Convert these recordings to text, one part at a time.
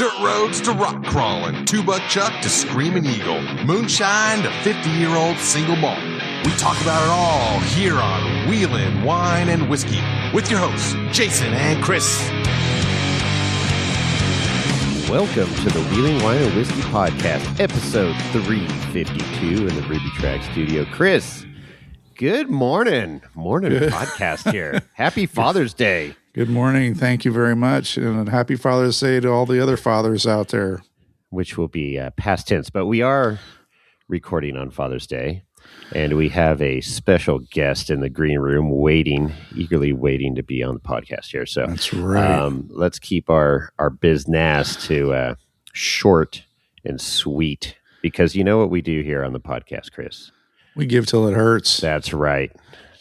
Dirt roads to rock crawling, two-buck chuck to screaming eagle, moonshine to 50-year-old single malt. We talk about it all here on Wheelin' Wine and Whiskey with your hosts, Jason and Chris. Welcome to the Wheeling Wine and Whiskey Podcast, episode 352 in the Ruby Track studio. Chris, good morning. Podcast here. Happy Father's Day. Good morning. Thank you very much. And happy Father's Day to all the other fathers out there. Which will be past tense, but we are recording on Father's Day. And we have a special guest in the green room eagerly waiting to be on the podcast here. So that's right. Let's keep our business to short and sweet, because you know what we do here on the podcast, Chris? We give till it hurts. That's right.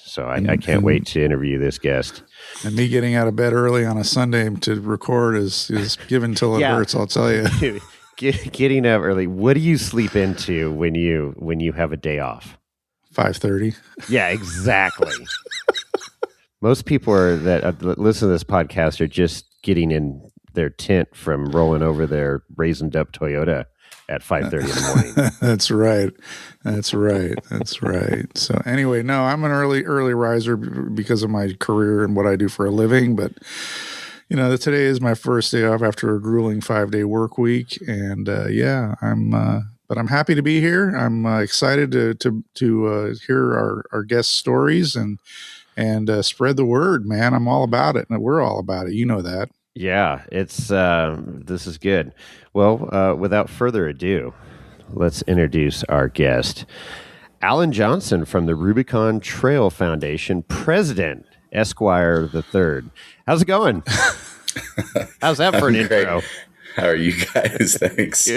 So I can't wait to interview this guest. And me getting out of bed early on a Sunday to record is given till it hurts, I'll tell you. Getting up early. What do you sleep into when you have a day off? 5:30. Yeah, exactly. Most people that listen to this podcast are just getting in their tent from rolling over their raisined up Toyota at 5:30 in the morning. That's right. So anyway, no, I'm an early riser because of my career and what I do for a living. But you know, today is my first day off after a grueling 5-day work week, and I'm happy to be here. I'm excited to hear our guest stories and spread the word, man. I'm all about it, and we're all about it. You know that. Yeah, this is good. Well, without further ado, let's introduce our guest, Alan Johnson from the Rubicon Trail Foundation, President, Esquire III. How's it going? How's that for an intro? How are you guys? Thanks.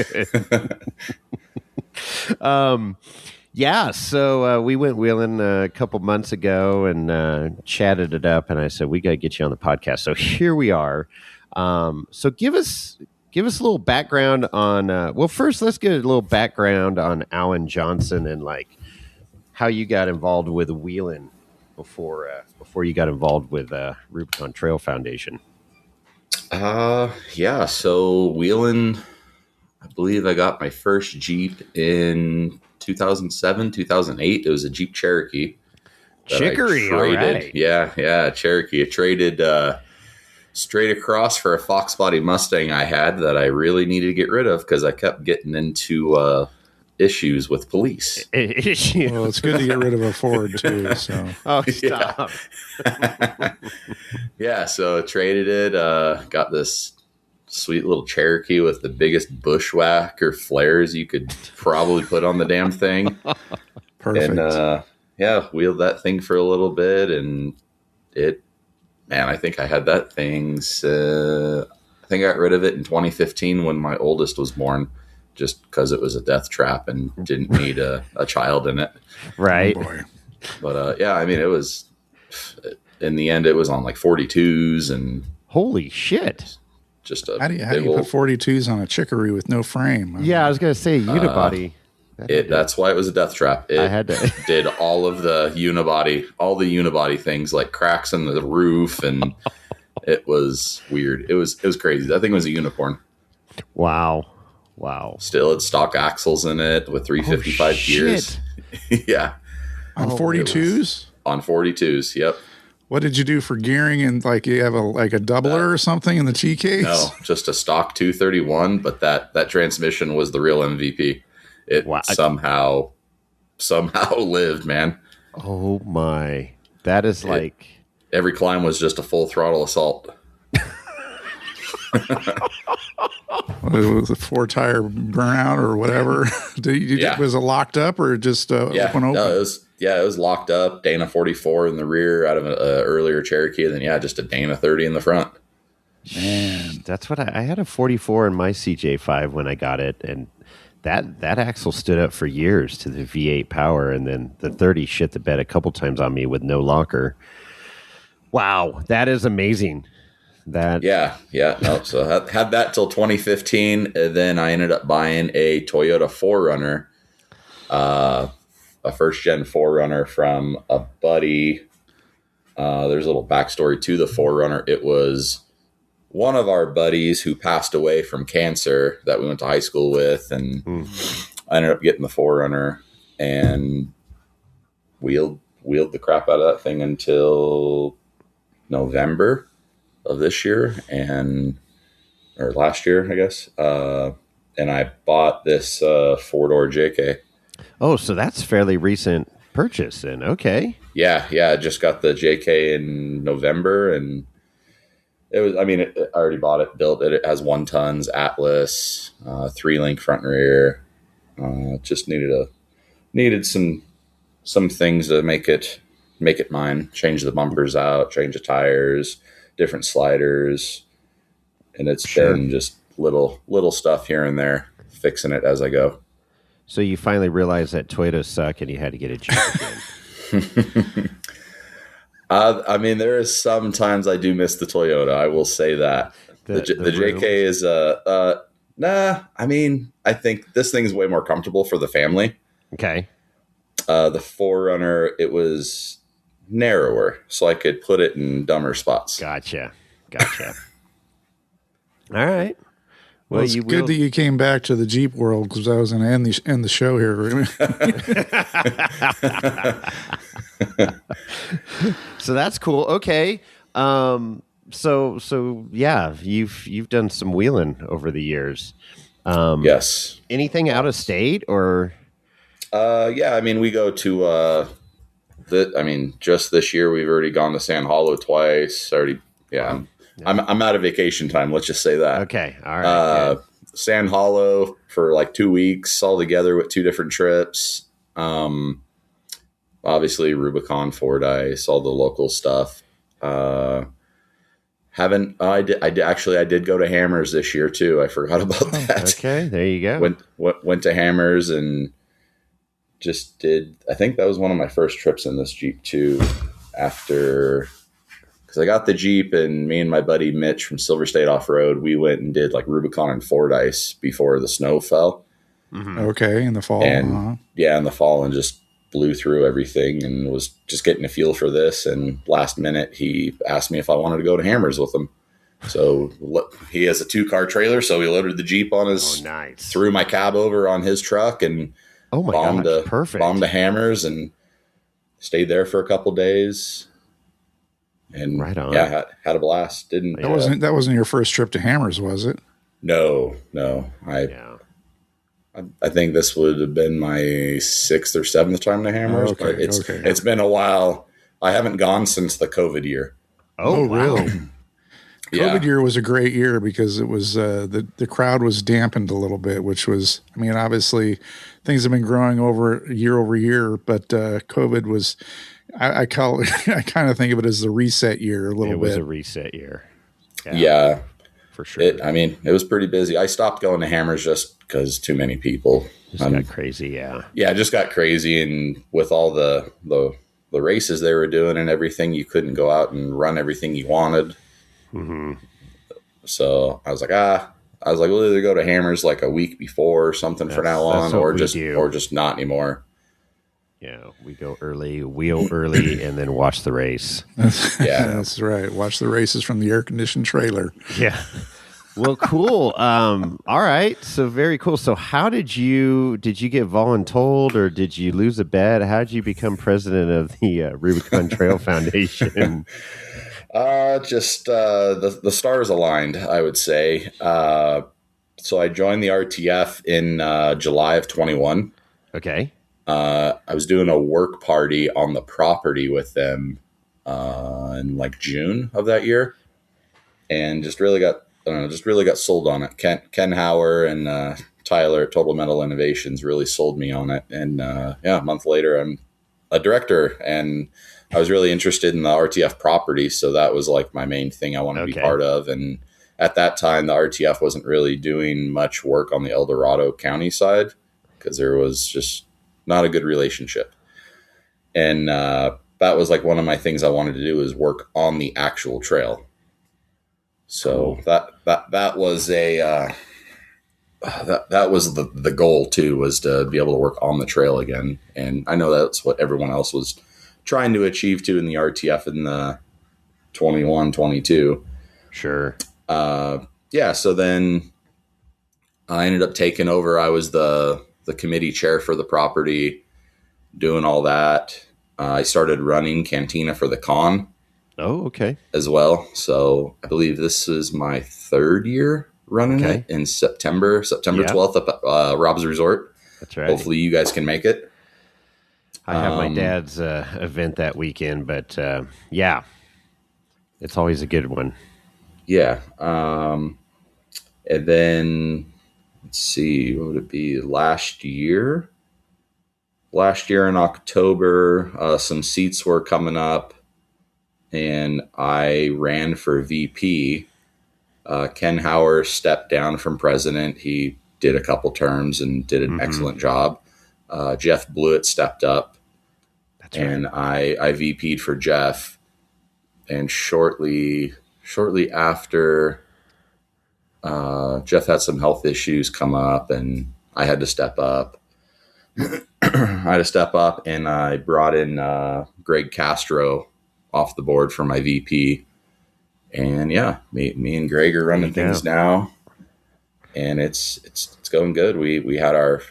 So we went wheeling a couple months ago and chatted it up, and I said, we got to get you on the podcast. So here we are. So give us a little background on, first let's get a little background on Alan Johnson and like how you got involved with wheeling before you got involved with Rubicon Trail Foundation. So wheeling, I believe I got my first Jeep in 2007, 2008. It was a Jeep Cherokee. Chicory, all right. Yeah, Cherokee. I traded straight across for a Fox Body Mustang I had that I really needed to get rid of because I kept getting into issues with police. Well, it's good to get rid of a Ford too. So. Oh, stop. Yeah, so I traded it. Got this sweet little Cherokee with the biggest bushwhacker flares you could probably put on the damn thing. Perfect. And wheeled that thing for a little bit, and I think I had that thing. I think I got rid of it in 2015 when my oldest was born, just because it was a death trap and didn't need a child in it. Right. Oh boy. But it was, in the end, it was on like 42s and holy shit. Just how do you put 42s on a Chicory with no frame? I was going to say unibody. That's why it was a death trap. I had to did all of the unibody things, like cracks in the roof, and it was weird. It was crazy. That thing was a unicorn. Wow. Still had stock axles in it with 355 gears. Yeah. On 42s? On 42s, yep. What did you do for gearing? And like you have a doubler or something in the T case? No, just a stock 231. But that transmission was the real MVP. It somehow lived, man. Oh my! That is every climb was just a full throttle assault. It was a 4-tire burnout or whatever. Was it locked up or just open? No, it was locked up. Dana 44 in the rear out of an earlier Cherokee, and then just a Dana 30 in the front. Man, that's what I had a 44 in my CJ5 when I got it, and that axle stood up for years to the V8 power, and then the 30 shit the bed a couple times on me with no locker. Wow, that is amazing. So I had that till 2015, and then I ended up buying a Toyota 4Runner, a first-gen 4Runner from a buddy. There's a little backstory to the 4Runner. It was one of our buddies who passed away from cancer that we went to high school with, and I ended up getting the 4Runner and wheeled the crap out of that thing until November of this year or last year, I guess. And I bought this 4-door JK. Oh, so that's fairly recent purchase then. Okay. Yeah. I just got the JK in November, and it was, I already bought it, built it. It has 1 tons, Atlas, 3-link front and rear. Just needed some things to make it mine. Change the bumpers out, change the tires, different sliders, and it's been just little stuff here and there, fixing it as I go. So you finally realized that Toyotas suck and you had to get a Jeep again. There is sometimes I do miss the Toyota. I will say that the JK is nah. I think this thing's way more comfortable for the family. Okay. The 4Runner, it was narrower, so I could put it in dumber spots. Gotcha. All right. Well, it's good that you came back to the Jeep world, because I was going to end the show here. So that's cool. Okay. So yeah, you've done some wheeling over the years. Yes. Anything out of state or? Yeah. We go to just this year we've already gone to San Hollow twice. Already. Yeah. I'm out of vacation time. Let's just say that. Okay. All right. San Hollow for like 2 weeks all together with 2 different trips. Obviously Rubicon, Fordyce, all the local stuff. I did go to Hammers this year too. I forgot about that. Okay. There you go. Went to Hammers and just did, I think that was one of my first trips in this Jeep too, because I got the Jeep, and me and my buddy Mitch from Silver State Off-Road, we went and did like Rubicon and Fordyce before the snow fell. Mm-hmm. Okay, in the fall. And in the fall, and just blew through everything and was just getting a feel for this. And last minute, he asked me if I wanted to go to Hammers with him. So he has a 2-car trailer, so he loaded the Jeep on his, threw my cab over on his truck, and bombed to Hammers and stayed there for a couple days. And right on. Yeah, had a blast. That wasn't your first trip to Hammers, was it? No. I think this would have been my 6th or 7th time to Hammers. Okay, it's been a while. I haven't gone since the COVID year. Oh, wow. really? COVID year was a great year because it was the crowd was dampened a little bit, which was, obviously things have been growing over year, but COVID was. I kind of think of it as the reset year a little bit. It was a reset year. Yeah, for sure. It was pretty busy. I stopped going to Hammers just because too many people. Just got crazy. Yeah. Yeah, it just got crazy, and with all the races they were doing and everything, you couldn't go out and run everything you wanted. Mm-hmm. So I was like, we'll either go to Hammers like a week before or something for now on, or just not anymore. Yeah, we go early, wheel early, and then watch the race. That's right. Watch the races from the air-conditioned trailer. Yeah. Well, cool. All right. So very cool. So how did you get voluntold, or did you lose a bet? How did you become president of the Rubicon Trail Foundation? Just the stars aligned, I would say. So I joined the RTF in July of 21. Okay. I was doing a work party on the property with them in like June of that year, and just really got sold on it. Ken Hauer and Tyler at Total Metal Innovations really sold me on it. And a month later, I'm a director, and I was really interested in the RTF property, so that was like my main thing I wanted to be part of. And at that time, the RTF wasn't really doing much work on the El Dorado County side because there was just not a good relationship. And that was like one of my things I wanted to do, is work on the actual trail. So that was that was the goal too, was to be able to work on the trail again. And I know that's what everyone else was trying to achieve too in the RTF in the 21, 22. Sure. Yeah, so then I ended up taking over. I was the committee chair for the property, doing all that. I started running Cantina for the con Oh, okay. as well. So I believe this is my third year running it in September Yeah. 12th up at Rob's Resort. That's right. Hopefully you guys can make it. I have my dad's event that weekend, but yeah, it's always a good one. Yeah. And then let's see, what would it be? Last year in October, some seats were coming up and I ran for VP. Ken Hauer stepped down from president. He did a couple terms and did an excellent job. Jeff Blewett stepped up. That's right. And I VP'd for Jeff. And shortly after, Jeff had some health issues come up and I had to step up. And I brought in Greg Castro off the board for my VP. And yeah, me and Greg are running things now. And it's going good. We had our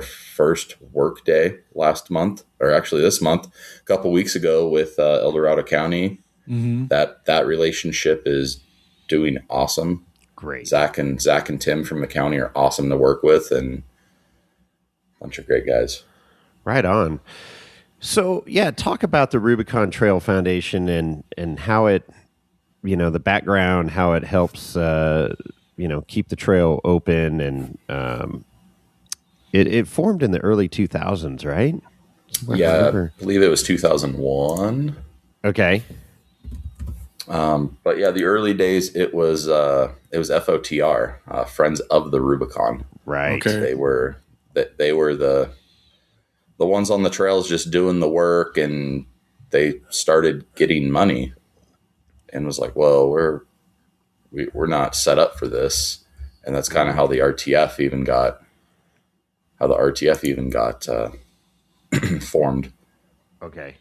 first work day last month, or actually this month, a couple weeks ago with El Dorado County. Mm-hmm. That relationship is doing awesome. Great. Zach and Tim from the county are awesome to work with, and a bunch of great guys. Right on. So yeah, talk about the Rubicon Trail Foundation and how it, the background, how it helps, keep the trail open, and it formed in the early 2000s, right? I believe it was 2001. Okay. But yeah, the early days it was FOTR, Friends of the Rubicon. Right. Okay. They were the ones on the trails just doing the work, and they started getting money, and was like, well, we're not set up for this, and that's kind of how the RTF even got formed. Okay.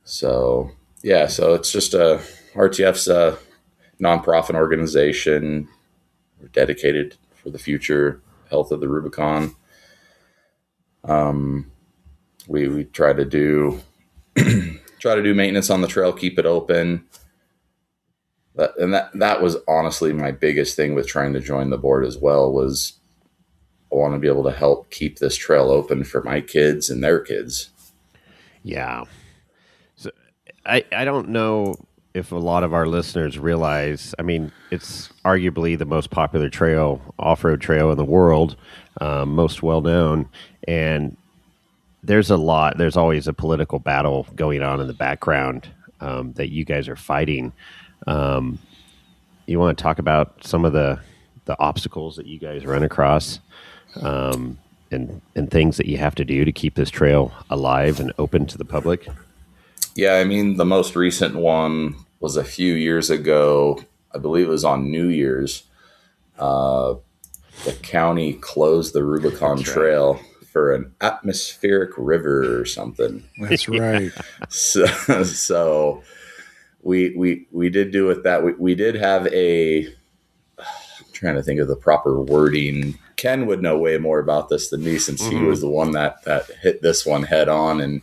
So yeah, so it's just RTF's a nonprofit organization. We're dedicated for the future health of the Rubicon. We try to do maintenance on the trail, keep it open. That was honestly my biggest thing with trying to join the board as well, was I want to be able to help keep this trail open for my kids and their kids. Yeah. So I don't know if a lot of our listeners realize, it's arguably the most popular trail, off-road trail in the world, most well-known. And there's always a political battle going on in the background that you guys are fighting. You want to talk about some of the obstacles that you guys run across, and things that you have to do to keep this trail alive and open to the public? Yeah, the most recent one was a few years ago. I believe it was on New Year's. The county closed the Rubicon Trail for an atmospheric river or something. That's right. So we did do with that. We did have I'm trying to think of the proper wording. Ken would know way more about this than me, since he was the one that hit this one head on, and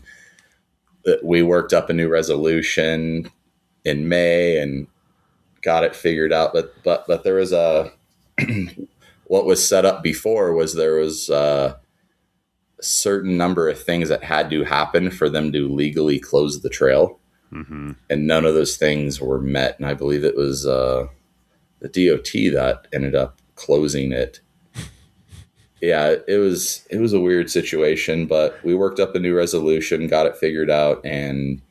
we worked up a new resolution in May and got it figured out. But there was what was set up before was there was a certain number of things that had to happen for them to legally close the trail. Mm-hmm. And none of those things were met. And I believe it was the DOT that ended up closing it. Yeah, it was a weird situation, but we worked up a new resolution, got it figured out, and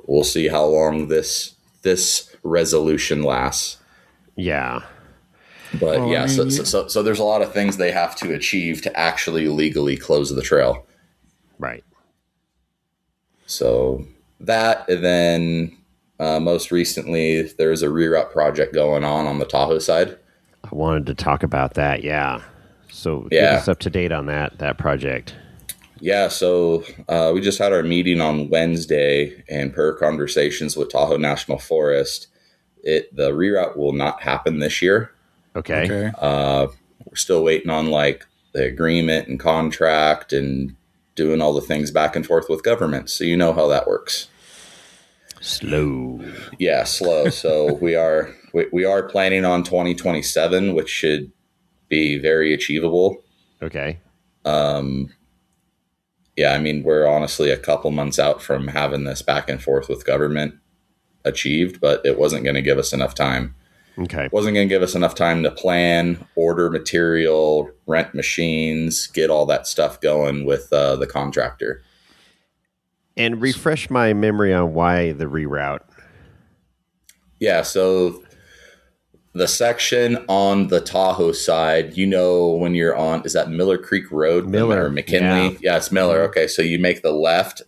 we'll see how long this resolution lasts. Yeah. But so there's a lot of things they have to achieve to actually legally close the trail. Right. So that, and then most recently there's a reroute project going on the Tahoe side. I wanted to talk about that. Yeah. So get us up to date on that project. Yeah. So we just had our meeting on Wednesday, and per conversations with Tahoe National Forest, The reroute will not happen this year. Okay. We're still waiting on like the agreement and contract and doing all the things back and forth with government. So you know how that works. Slow. Yeah, slow. So we are planning on 2027, which should be very achievable. Okay. Yeah, I mean, we're honestly a couple months out from having this back and forth with government achieved, but it wasn't going to give us enough time. Okay. It wasn't going to give us enough time to plan, order material, rent machines, get all that stuff going with the contractor. And refresh my memory on why the reroute. Yeah, so the section on the Tahoe side, when you're on, is that Miller Creek Road? Miller. Or McKinley? Yeah, it's Miller. Okay, so you make the left.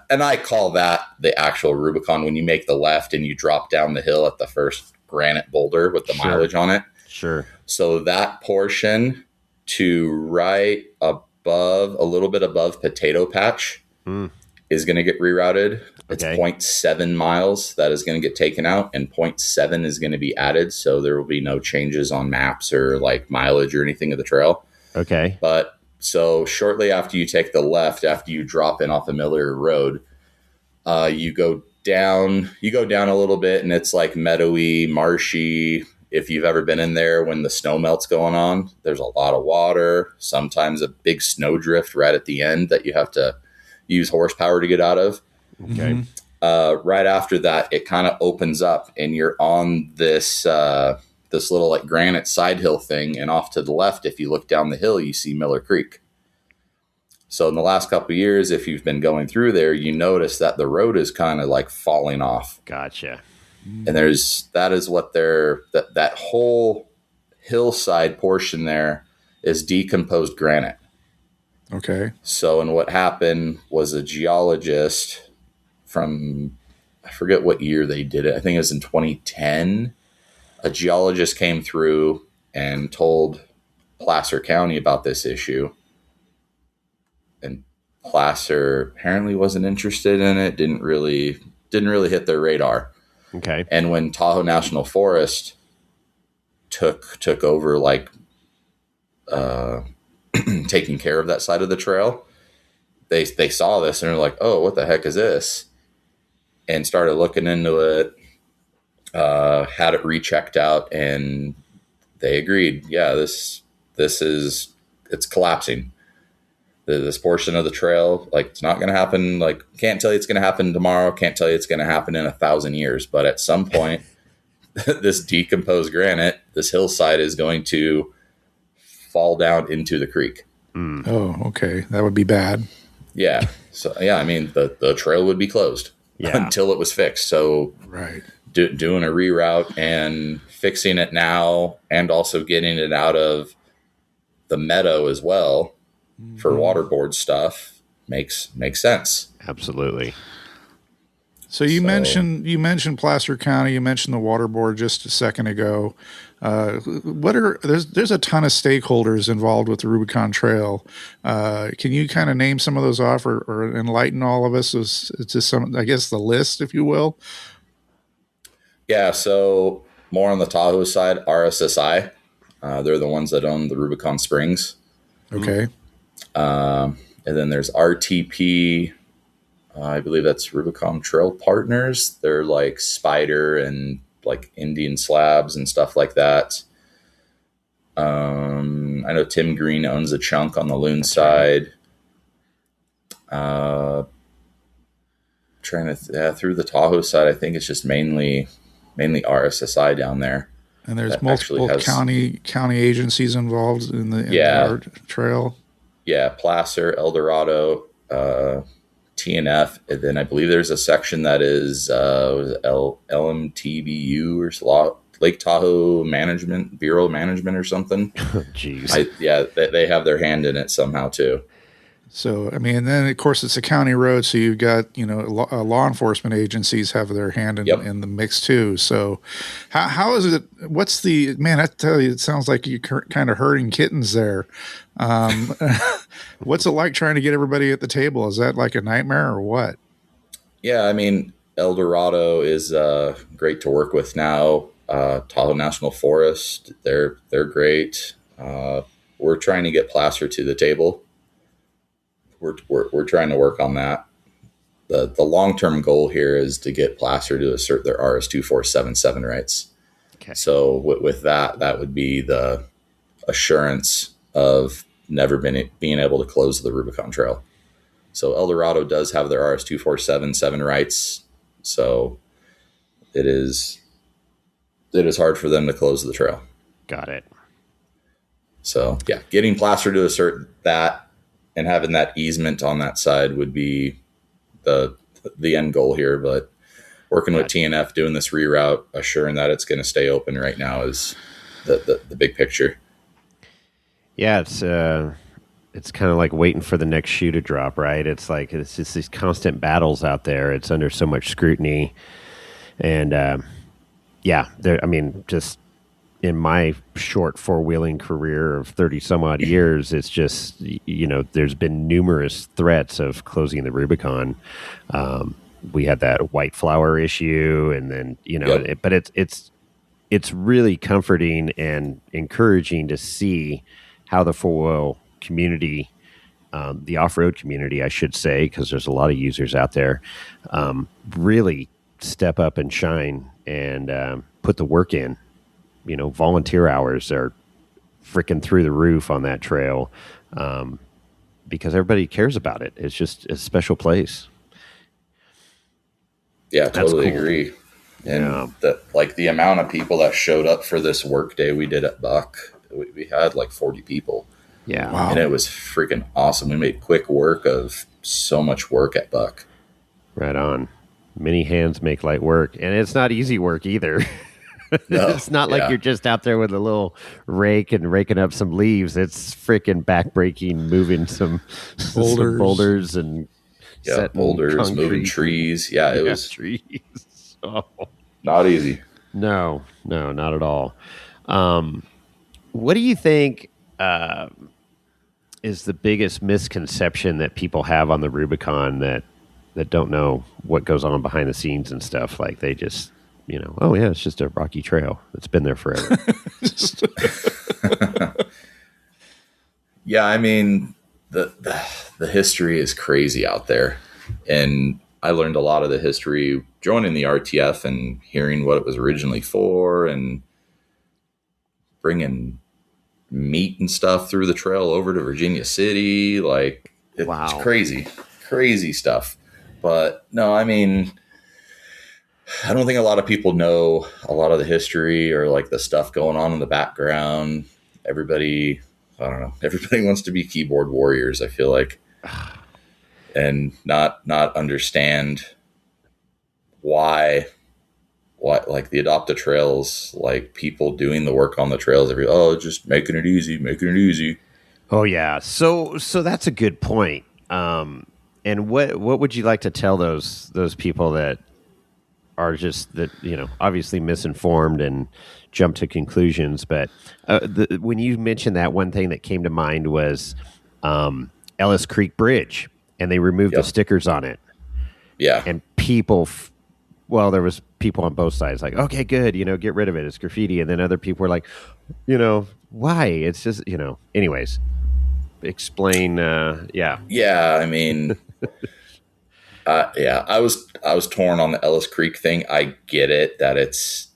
And I call that the actual Rubicon, when you make the left and you drop down the hill at the first granite boulder with the mileage on it. Sure. So that portion to right above, a little bit above Potato Patch is going to get rerouted. It's 0.7 miles that is going to get taken out, and 0.7 is going to be added. So there will be no changes on maps or like mileage or anything of the trail. Okay. But so shortly after you take the left, after you drop in off the Miller Road, you go down a little bit, and it's like meadowy, marshy. If you've ever been in there when the snow melt's going on, there's a lot of water, sometimes a big snowdrift right at the end that you have to use horsepower to get out of. Okay. Right after that, it kind of opens up, and you're on this little like granite side hill thing, and off to the left, if you look down the hill, you see Miller Creek. So in the last couple of years, if you've been going through there, you notice that the road is kind of like falling off. Gotcha. And that whole hillside portion there is decomposed granite. Okay. So, and what happened was a geologist from, I forget what year they did it. I think it was in 2010. A geologist came through and told Placer County about this issue. And Placer apparently wasn't interested in it. Didn't really hit their radar. Okay. And when Tahoe National Forest took over, like, taking care of that side of the trail, they saw this and they're like, oh, what the heck is this? And started looking into it, had it rechecked out, and they agreed, yeah, it's collapsing. This portion of the trail, like, it's not going to happen. Like, can't tell you it's going to happen tomorrow. Can't tell you it's going to happen in 1,000 years. But at some point, this decomposed granite, this hillside is going to fall down into the creek. Oh, okay. That would be bad. Yeah. So, yeah, I mean, the trail would be closed until it was fixed. So, right. Doing a reroute and fixing it now, and also getting it out of the meadow as well for waterboard stuff makes sense. Absolutely. So you mentioned Placer County, you mentioned the water board just a second ago. There's a ton of stakeholders involved with the Rubicon Trail. Can you kind of name some of those off, or enlighten all of us? It's just some, I guess, the list, if you will. Yeah. So more on the Tahoe side, RSSI. They're the ones that own the Rubicon Springs. Okay. And then there's RTP. I believe that's Rubicon Trail Partners. They're like Spider and like Indian slabs and stuff like that. I know Tim Green owns a chunk on the Loon side. Through the Tahoe side, I think it's just mainly RSSI down there. And there's multiple county agencies involved in the trail. Yeah, Placer, Eldorado, TNF, and then I believe there's a section that is LMTBU or Lake Tahoe Bureau of Management or something. Jeez. They have their hand in it somehow too. So, I mean, then of course it's a county road, so you've got, law enforcement agencies have their hand in the mix too. So how is it, I tell you, it sounds like you're kind of herding kittens there. What's it like trying to get everybody at the table? Is that like a nightmare or what? Yeah, I mean, El Dorado is great to work with now. Tahoe National Forest, they're great. We're trying to get Placer to the table. We're trying to work on that. The long term goal here is to get Placer to assert their RS-2477 rights. Okay. So with that would be the assurance of never being able to close the Rubicon Trail. So El Dorado does have their RS-2477 rights. So it is hard for them to close the trail. Got it. So yeah, getting Placer to assert that and having that easement on that side would be the end goal here. But working with TNF, doing this reroute, assuring that it's going to stay open right now is the big picture. Yeah, it's kind of like waiting for the next shoe to drop, right? It's like it's just these constant battles out there. It's under so much scrutiny, and I mean, just in my short four-wheeling career of 30 some odd years, it's just, there's been numerous threats of closing the Rubicon. We had that white flower issue, and then Yep. but it's really comforting and encouraging to see how the four-wheel community, the off-road community, I should say, because there's a lot of users out there, really step up and shine and put the work in. Volunteer hours are freaking through the roof on that trail, because everybody cares about it. It's just a special place. Yeah, totally cool. agree. And the amount of people that showed up for this work day we did at Buck, we had like 40 people. Yeah. Wow. And it was freaking awesome. We made quick work of so much work at Buck. Right on. Many hands make light work. And it's not easy work either. No, it's not like you're just out there with a little rake and raking up some leaves. It's freaking backbreaking, moving some boulders and setting boulders, concrete. moving trees. Yeah, it was trees. Oh. not easy. No, not at all. What do you think is the biggest misconception that people have on the Rubicon that don't know what goes on behind the scenes and stuff? Like they just, oh yeah, it's just a rocky trail that's been there forever. Yeah, I mean, the history is crazy out there. And I learned a lot of the history joining the RTF and hearing what it was originally for and bringing meat and stuff through the trail over to Virginia City. Like, it's crazy stuff. But no, I mean, I don't think a lot of people know a lot of the history or like the stuff going on in the background. Everybody wants to be keyboard warriors, I feel like, and not understand why like the Adopt a Trails, like people doing the work on the trails, just making it easy. Oh yeah. So that's a good point. And what would you like to tell those people that are just obviously misinformed and jump to conclusions? But when you mentioned that, one thing that came to mind was Ellis Creek Bridge, and they removed the stickers on it. Yeah. And people, there was people on both sides like, okay, good, get rid of it. It's graffiti. And then other people were like, why? It's just, anyways, explain. Yeah. I mean, I was torn on the Ellis Creek thing. I get it that it's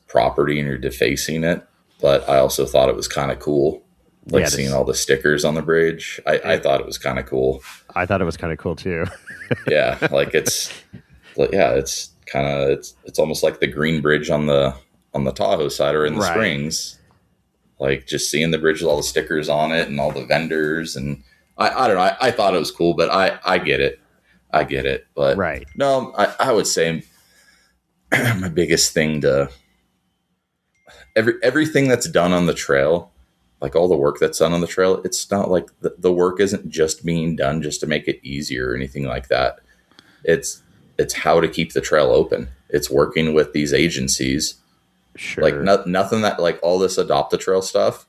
property and you're defacing it, but I also thought it was kind of cool. Like seeing all the stickers on the bridge. I thought it was kind of cool. I thought it was kind of cool too. Yeah. Like it's almost like the green bridge on the Tahoe side or in the Springs. Like just seeing the bridge with all the stickers on it and all the vendors. And I don't know. I thought it was cool, but I get it. But no, I would say my biggest thing to everything that's done on the trail, like all the work that's done on the trail, it's not like the work isn't just being done just to make it easier or anything like that. It's how to keep the trail open. It's working with these agencies. Sure. Like nothing that like all this Adopt a Trail stuff,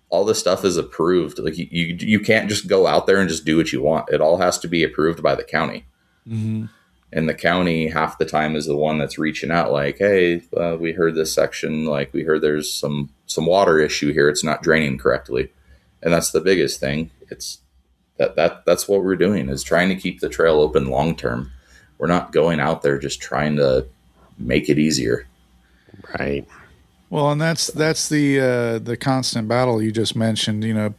all this stuff is approved. Like you can't just go out there and just do what you want. It all has to be approved by the county. Mm-hmm. And the county half the time is the one that's reaching out like, hey, we heard this section, like we heard there's some water issue here. It's not draining correctly. And that's the biggest thing. It's that's what we're doing, is trying to keep the trail open long term. We're not going out there just trying to make it easier. Right. Well, and that's the constant battle you just mentioned. You know,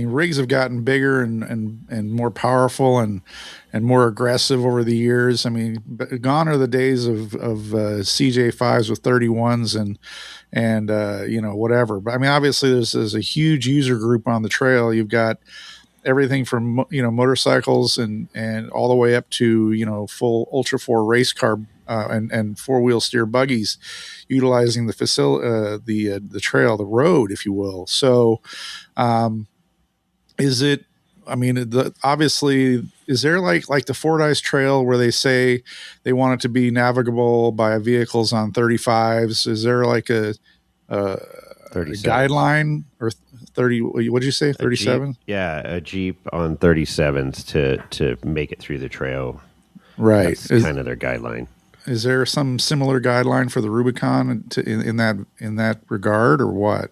rigs have gotten bigger and more powerful and more aggressive over the years. I mean, gone are the days of CJ5s with 31s and whatever. But I mean, obviously there's a huge user group on the trail. You've got everything from motorcycles and all the way up to full Ultra 4 race car and four-wheel steer buggies utilizing the facility, the trail, the road, if you will. So is it, I mean, obviously, is there like the Fordyce Trail where they say they want it to be navigable by vehicles on 35s? Is there like a guideline or 30? What did you say? 37? Yeah, a Jeep on 37s to make it through the trail. Right. That's kind of their guideline. Is there some similar guideline for the Rubicon in that regard, or what?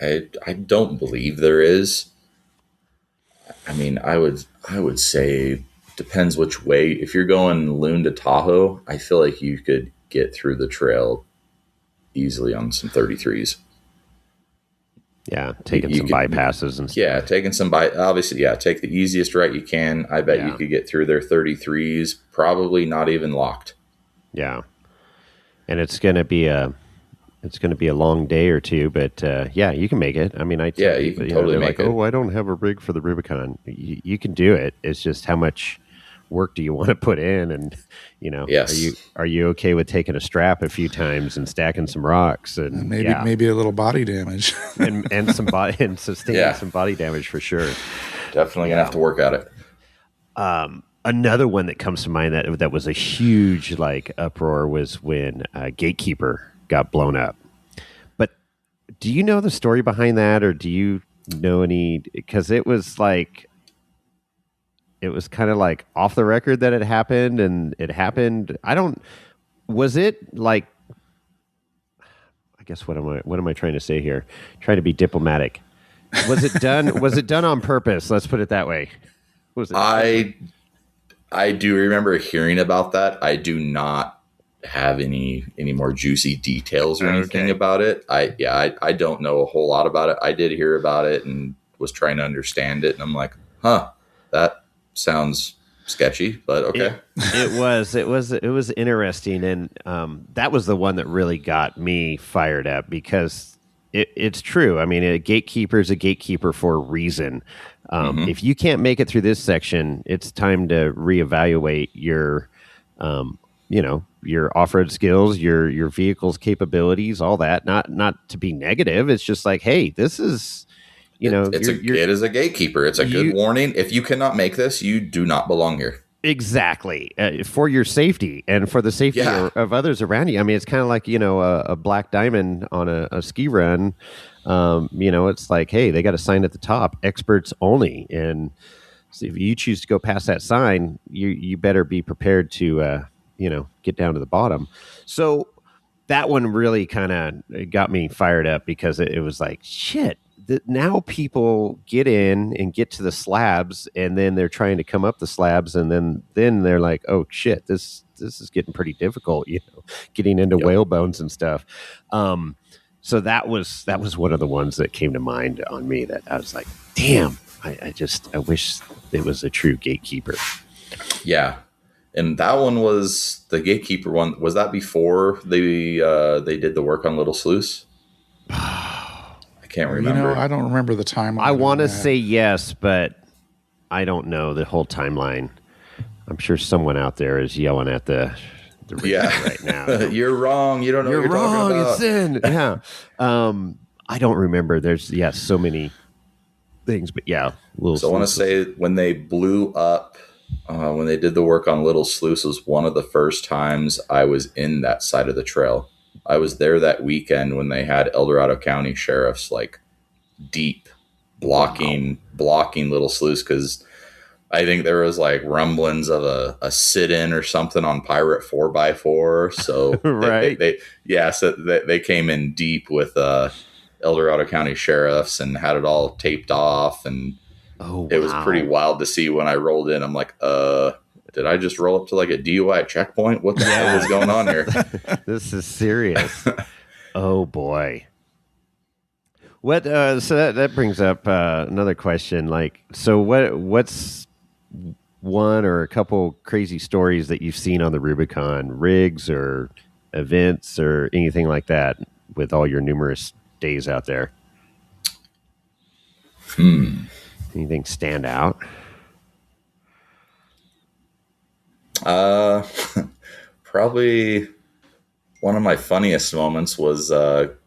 I don't believe there is. I mean, I would say depends which way. If you're going Loon to Tahoe, I feel like you could get through the trail easily on some 33s. Yeah, taking some bypasses and stuff. Yeah, taking some obviously, yeah, take the easiest route you can. I bet you could get through their 33s, probably not even locked. Yeah. And it's going to be a long day or two, but you can make it. I mean, you can totally make it. Oh, I don't have a rig for the Rubicon. You can do it. It's just how much work do you want to put in, and yes. Are you okay with taking a strap a few times and stacking some rocks and maybe a little body damage and some body and sustaining some body damage for sure. Definitely gonna have to work at it. Another one that comes to mind that was a huge uproar was when Gatekeeper got blown up. But do you know the story behind that, or do you know any? Because it was kind of like off the record that it happened, and it happened. Was it like? I guess what am I trying to say here? Trying to be diplomatic. Was it done? Was it done on purpose? Let's put it that way. Was it? I do remember hearing about that. I do not have any more juicy details or anything about it. I don't know a whole lot about it. I did hear about it and was trying to understand it, and I'm like, that sounds sketchy, but okay. It was interesting, and that was the one that really got me fired up because it's true. I mean, a gatekeeper is a gatekeeper for a reason. If you can't make it through this section, it's time to reevaluate your off-road skills, your vehicle's capabilities, all that. Not to be negative. It's just like, hey, this is. It is a gatekeeper. It's a good warning. If you cannot make this, you do not belong here. Exactly. For your safety and for the safety of others around you. I mean, it's kind of like, a black diamond on a ski run. It's like, hey, they got a sign at the top, experts only. And so if you choose to go past that sign, you better be prepared to, get down to the bottom. So that one really kind of got me fired up because it was like, shit. Now people get in and get to the slabs, and then they're trying to come up the slabs, and then they're like, "Oh shit, this is getting pretty difficult," getting into whalebones and stuff. So that was one of the ones that came to mind on me. That I was like, "Damn, I wish it was a true gatekeeper." Yeah, and that one was the gatekeeper one. Was that before they did the work on Little Sluice? Can't remember. I don't remember the timeline. I want to say yes, but I don't know the whole timeline. I'm sure someone out there is yelling at the right now. You're wrong. You don't know what you're wrong. talking about. It's in. Yeah. I don't remember. There's so many things, but yeah. So I want to say when they blew up, when they did the work on Little Sluice was one of the first times I was in that side of the trail. I was there that weekend when they had El Dorado County sheriffs deep blocking Little Sluice because I think there was like rumblings of a sit-in or something on Pirate 4x4. So Right. they came in deep with El Dorado County sheriffs and had it all taped off, and Oh, it was pretty wild to see when I rolled in. I'm like, did I just roll up to like a DUI checkpoint? What the hell is going on here? This is serious. Oh boy. What? So that brings up another question. Like, so what's one or a couple crazy stories that you've seen on the Rubicon, rigs or events or anything like that, with all your numerous days out there? Anything stand out? Probably one of my funniest moments was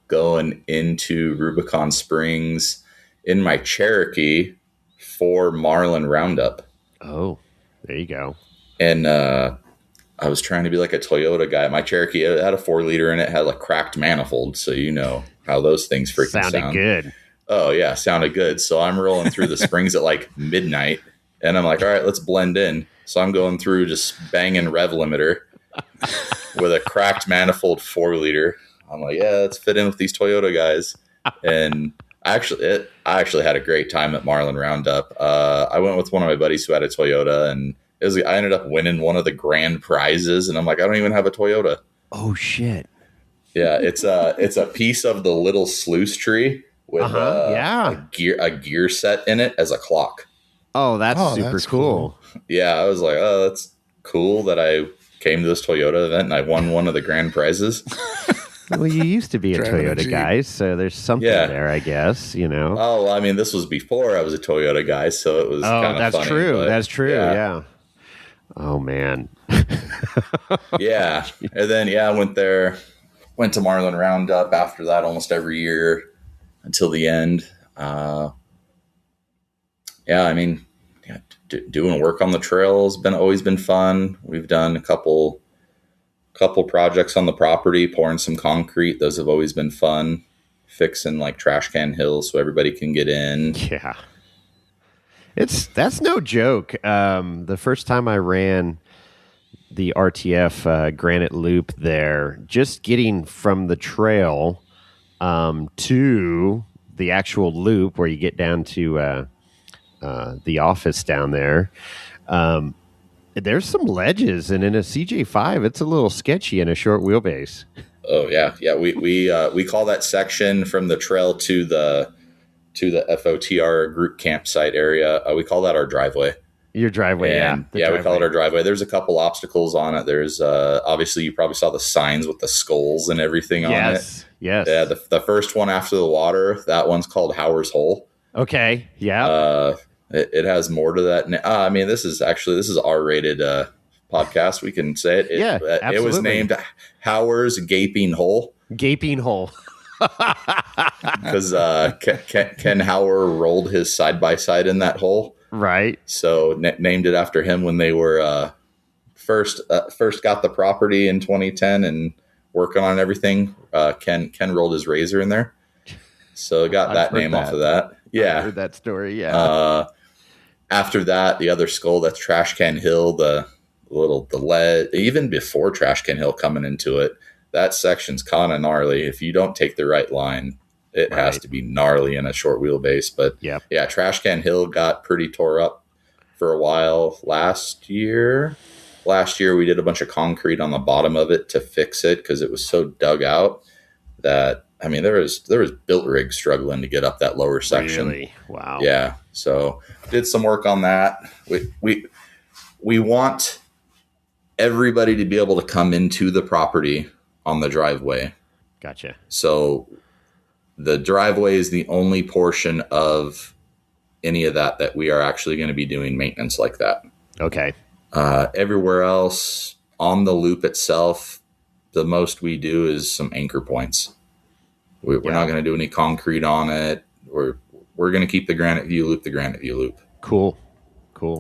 going into Rubicon Springs in my Cherokee for Marlin Roundup. Oh, there you go. And I was trying to be like a Toyota guy. My Cherokee had a 4-liter in it, had a cracked manifold, so you know how those things freaking Sounded good. Oh yeah, sounded good. So I'm rolling through the springs at like midnight, and I'm like, all right, let's blend in. So I'm going through just banging rev limiter with a cracked manifold 4-liter. I'm like, yeah, let's fit in with these Toyota guys. And I actually had a great time at Marlin Roundup. I went with one of my buddies who had a Toyota, and I ended up winning one of the grand prizes. And I'm like, I don't even have a Toyota. Oh shit! Yeah, it's a piece of the little sluice tree with a gear set in it as a clock. Oh, that's super cool. Yeah, I was like, oh, that's cool that I came to this Toyota event and I won one of the grand prizes. Well, you used to be a Toyota guy, so there's something there, I guess, you know. Oh, well, I mean, this was before I was a Toyota guy, so it was kind of that's funny. True. That's true, yeah. Oh, man. Yeah. And then, I went to Marlin Roundup after that almost every year until the end. Doing work on the trails always been fun. We've done a couple projects on the property, pouring some concrete. Those have always been fun. Fixing like trash can hills so everybody can get in. Yeah, that's no joke. The first time I ran the RTF Granite Loop there, just getting from the trail to the actual loop where you get down to the office down there. There's some ledges, and in a CJ5, it's a little sketchy in a short wheelbase. Oh yeah. We call that section from the trail to the FOTR group campsite area. We call that our driveway. Your driveway, we call it our driveway. There's a couple obstacles on it. There's obviously you probably saw the signs with the skulls and everything on it. Yes. Yeah. The first one after the water, that one's called Howard's Hole. Okay. Yeah. It has more to that. I mean, this is R-rated podcast. We can say it. Absolutely. It was named Howard's Gaping Hole. Gaping Hole. Because Ken Howard rolled his side-by-side in that hole. Right. So named it after him when they were first got the property in 2010 and working on everything. Ken rolled his razor in there. So got that name off of that. Yeah. I heard that story, yeah. After that, the other skull, that's Trash Can Hill, the lead, even before Trash Can Hill coming into it, that section's kind of gnarly. If you don't take the right line, it has to be gnarly in a short wheelbase. But yeah, Trash Can Hill got pretty tore up for a while last year. Last year, we did a bunch of concrete on the bottom of it to fix it because it was so dug out that, I mean, there was built rigs struggling to get up that lower section. Really? Wow. Yeah. So did some work on that. We want everybody to be able to come into the property on the driveway. Gotcha. So the driveway is the only portion of any of that we are actually going to be doing maintenance like that. Okay. Everywhere else on the loop itself, the most we do is some anchor points. We're not going to do any concrete on it. We're going to keep the Granite View Loop. Cool.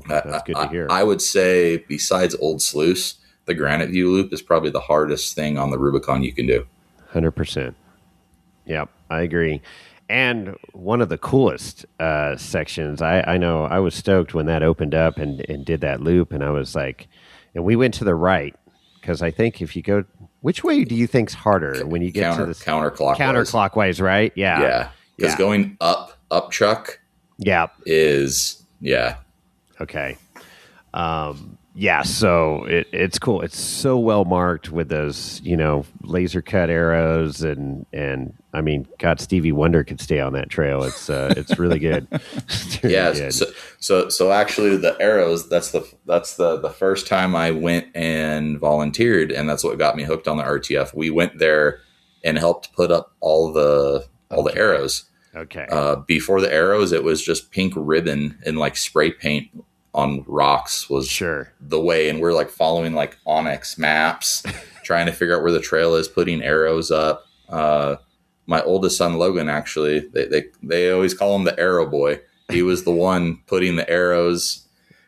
That's good to hear. I would say besides Old Sluice, the Granite View Loop is probably the hardest thing on the Rubicon you can do. 100%. Yeah, I agree. And one of the coolest sections, I know I was stoked when that opened up and did that loop, and I was like, and we went to the right because I think if you go, which way do you think's harder when you get to this counterclockwise, right? Yeah, yeah, because going up Chuck, is okay. Yeah, so it's cool. It's so well marked with those, laser cut arrows, and I mean, God, Stevie Wonder could stay on that trail. It's really good. It's really good. So actually, the arrows. That's the first time I went and volunteered, and that's what got me hooked on the RTF. We went there and helped put up all the arrows. Okay. Before the arrows, it was just pink ribbon and like spray paint on rocks was the way, and we're like following like Onyx maps, trying to figure out where the trail is, putting arrows up. My oldest son Logan, actually, they always call him the arrow boy. He was the one putting the arrows,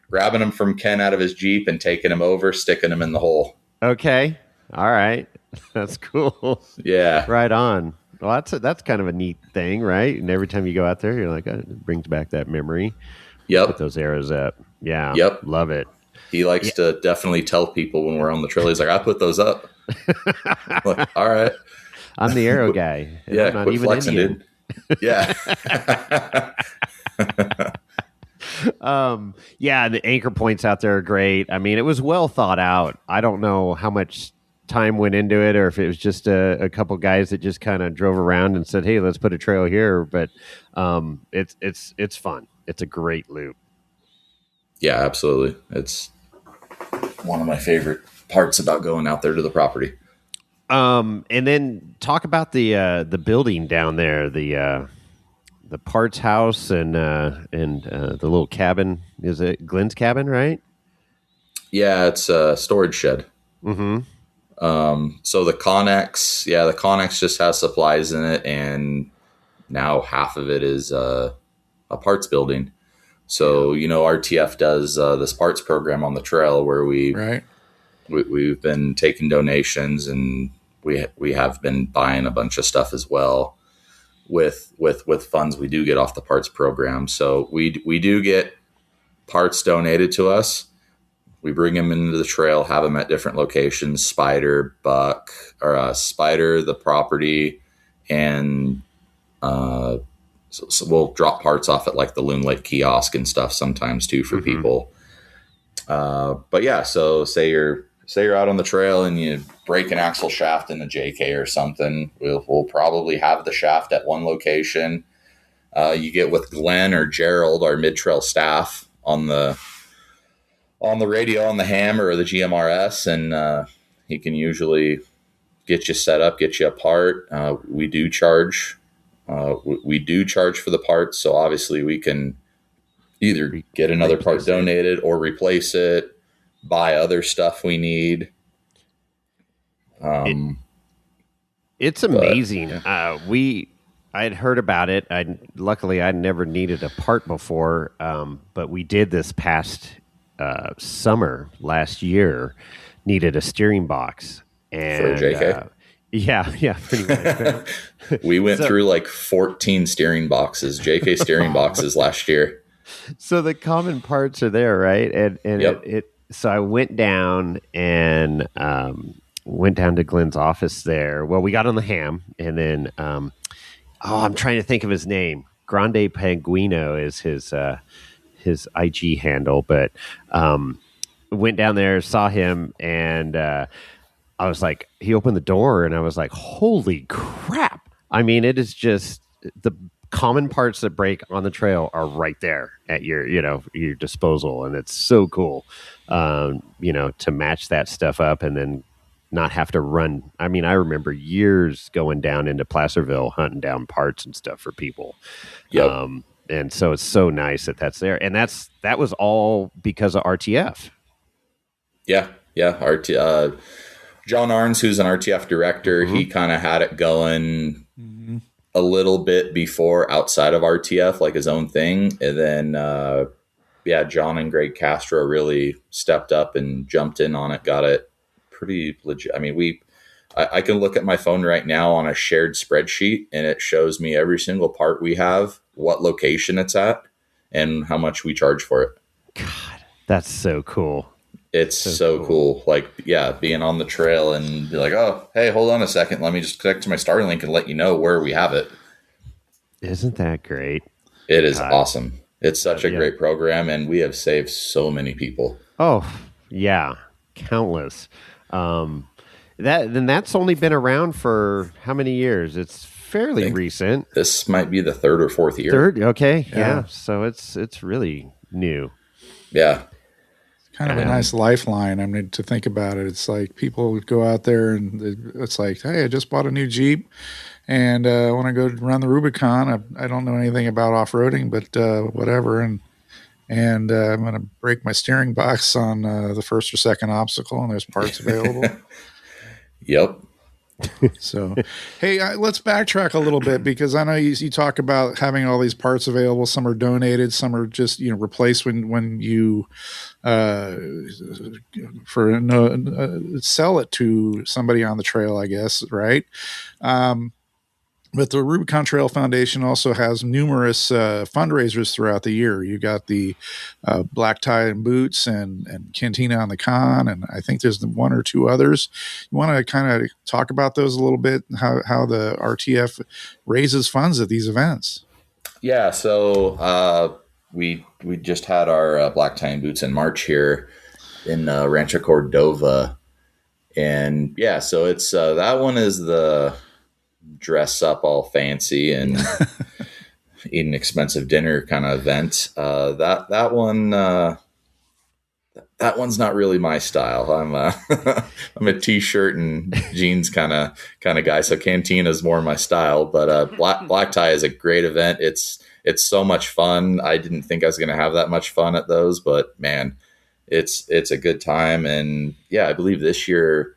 grabbing them from Ken out of his Jeep and taking them over, sticking them in the hole. Okay, all right, that's cool. Yeah, right on. Well, that's kind of a neat thing, right? And every time you go out there, you're like, it brings back that memory. Yep. Put those arrows up. Yeah. Yep. Love it. He likes to definitely tell people when we're on the trail. He's like, I put those up. Like, all right. I'm the arrow guy. Yeah. I'm not quit even flexing, Indian. dude. Yeah. Yeah. The anchor points out there are great. I mean, it was well thought out. I don't know how much time went into it, or if it was just a couple guys that just kind of drove around and said, "Hey, let's put a trail here." But it's fun. It's a great loop. Yeah, absolutely. It's one of my favorite parts about going out there to the property. And then talk about the building down there, the parts house and the little cabin. Is it Glenn's cabin, right? Yeah, it's a storage shed. Mm-hmm. So the Connex just has supplies in it, and now half of it is a parts building. So, RTF does this parts program on the trail where we've been taking donations, and we have been buying a bunch of stuff as well with funds we do get off the parts program. So we do get parts donated to us. We bring them into the trail, have them at different locations, Spider, Buck, or Spider, the property, and so we'll drop parts off at like the Loon Lake kiosk and stuff sometimes too for people. But yeah, so say you're out on the trail and you break an axle shaft in a JK or something, we'll probably have the shaft at one location. You get with Glenn or Gerald, our mid-trail staff, on the radio on the hammer or the GMRS, and he can usually get you set up, get you a part. We do charge. We do charge for the parts, so obviously we can either get another part donated or replace it, buy other stuff we need. It's amazing. I'd heard about it. Luckily I'd never needed a part before, but we did this past summer last year. Needed a steering box and for JK. Yeah, pretty much. We went through like 14 steering boxes, JK steering boxes last year. So the common parts are there, right? And yep. So I went down and went down to Glenn's office there. Well, we got on the ham, and then I'm trying to think of his name. Grande Penguino is his IG handle, but went down there, saw him, and I was like, he opened the door, and I was like, holy crap. I mean, it is just the common parts that break on the trail are right there at your disposal. And it's so cool, to match that stuff up and then not have to run. I mean, I remember years going down into Placerville, hunting down parts and stuff for people. Yep. And so it's so nice that that's there. And that was all because of RTF. Yeah. John Arns, who's an RTF director, he kind of had it going a little bit before outside of RTF, like his own thing. And then, John and Greg Castro really stepped up and jumped in on it, got it pretty legit. I mean, I can look at my phone right now on a shared spreadsheet, and it shows me every single part we have, what location it's at, and how much we charge for it. God, that's so cool. It's so cool. Like, yeah, being on the trail and be like, oh, hey, hold on a second. Let me just connect to my Starlink and let you know where we have it. Isn't that great? It is awesome. It's such a great program, and we have saved so many people. Oh, yeah. Countless. That's only been around for how many years? It's fairly recent. This might be the third or fourth year. Third? Okay. Yeah. So it's really new. Yeah. Kind of a nice lifeline. I mean, to think about it, it's like people go out there and it's like, hey, I just bought a new Jeep and I want to go run the Rubicon. I don't know anything about off-roading, but whatever. And I'm going to break my steering box on the first or second obstacle, and there's parts available. Yep. So, hey, let's backtrack a little bit, because I know you talk about having all these parts available. Some are donated, some are just replaced when you sell it to somebody on the trail, I guess, right? But the Rubicon Trail Foundation also has numerous fundraisers throughout the year. You got the Black Tie and Boots and Cantina on the Con, and I think there's one or two others. You want to kind of talk about those a little bit, how the RTF raises funds at these events? Yeah, so we just had our Black Tie and Boots in March here in Rancho Cordova, and yeah, so it's that one is the dress up all fancy and eat an expensive dinner kind of event. That one's not really my style. I'm I'm a t-shirt and jeans kind of guy. So Cantina is more my style, but Black Tie is a great event. It's so much fun. I didn't think I was going to have that much fun at those, but man, it's a good time. And yeah, I believe this year,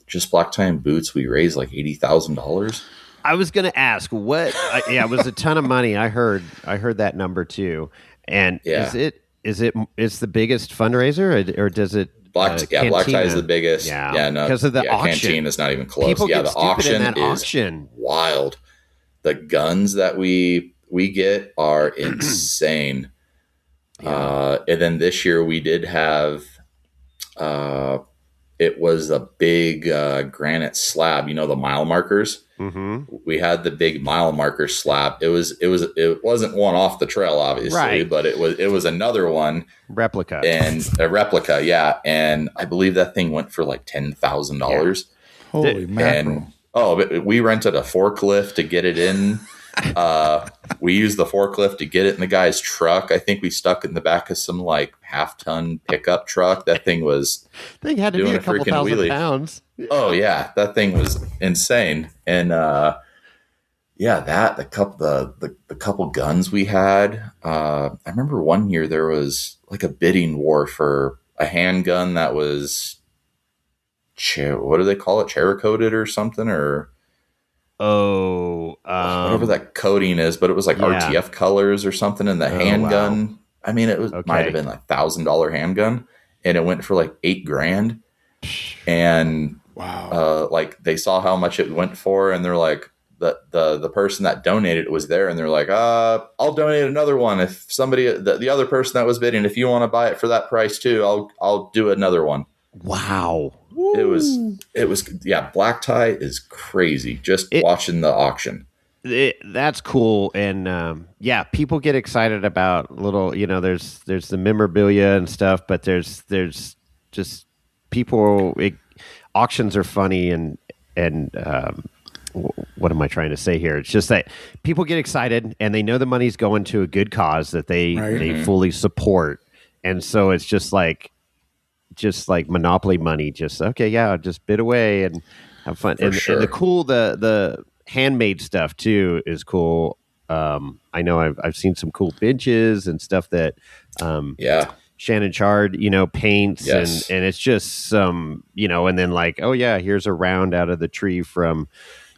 just Black Tie and Boots, we raised like $80,000. I was going to ask what. It was a ton of money. I heard that number too. And is the biggest fundraiser, or does it? Black Tie is the biggest. No, because of the auction. Cantina is not even close. People the get auction in that is auction. Wild. The guns that we get are insane. And then this year we did have. It was a big granite slab, the mile markers. Mm-hmm. We had the big mile marker slab. It wasn't one off the trail, obviously, right, but it was another one replica, and a replica, yeah. And I believe that thing went for like $10,000. Holy mackerel! And we rented a forklift to get it in. We used the forklift to get it in the guy's truck. I think we stuck it in the back of some like half-ton pickup truck. That thing had to be a couple thousand wheelie. Pounds. Oh yeah, that thing was insane. And the couple guns we had. I remember one year there was like a bidding war for a handgun that was what do they call it? Cherry-coated or something, or whatever that coating is, but it was like RTF colors or something in the handgun. Wow. I mean, might have been like $1,000 handgun, and it went for like $8,000. And wow, like they saw how much it went for, and they're like, the person that donated it was there, and they're like, I'll donate another one if somebody, the other person that was bidding, if you want to buy it for that price too, I'll do another one. Wow. It was Black Tie is crazy. Just watching the auction. That's cool. And people get excited about little, there's the memorabilia and stuff, but there's just people, auctions are funny and what am I trying to say here? It's just that people get excited and they know the money's going to a good cause that they fully support. And so it's just like Monopoly money, just bid away and have fun. And the handmade stuff too is cool. I know I've seen some cool benches and stuff that Shannon Chard, paints, yes. and it's just some, and then like, here's a round out of the tree from,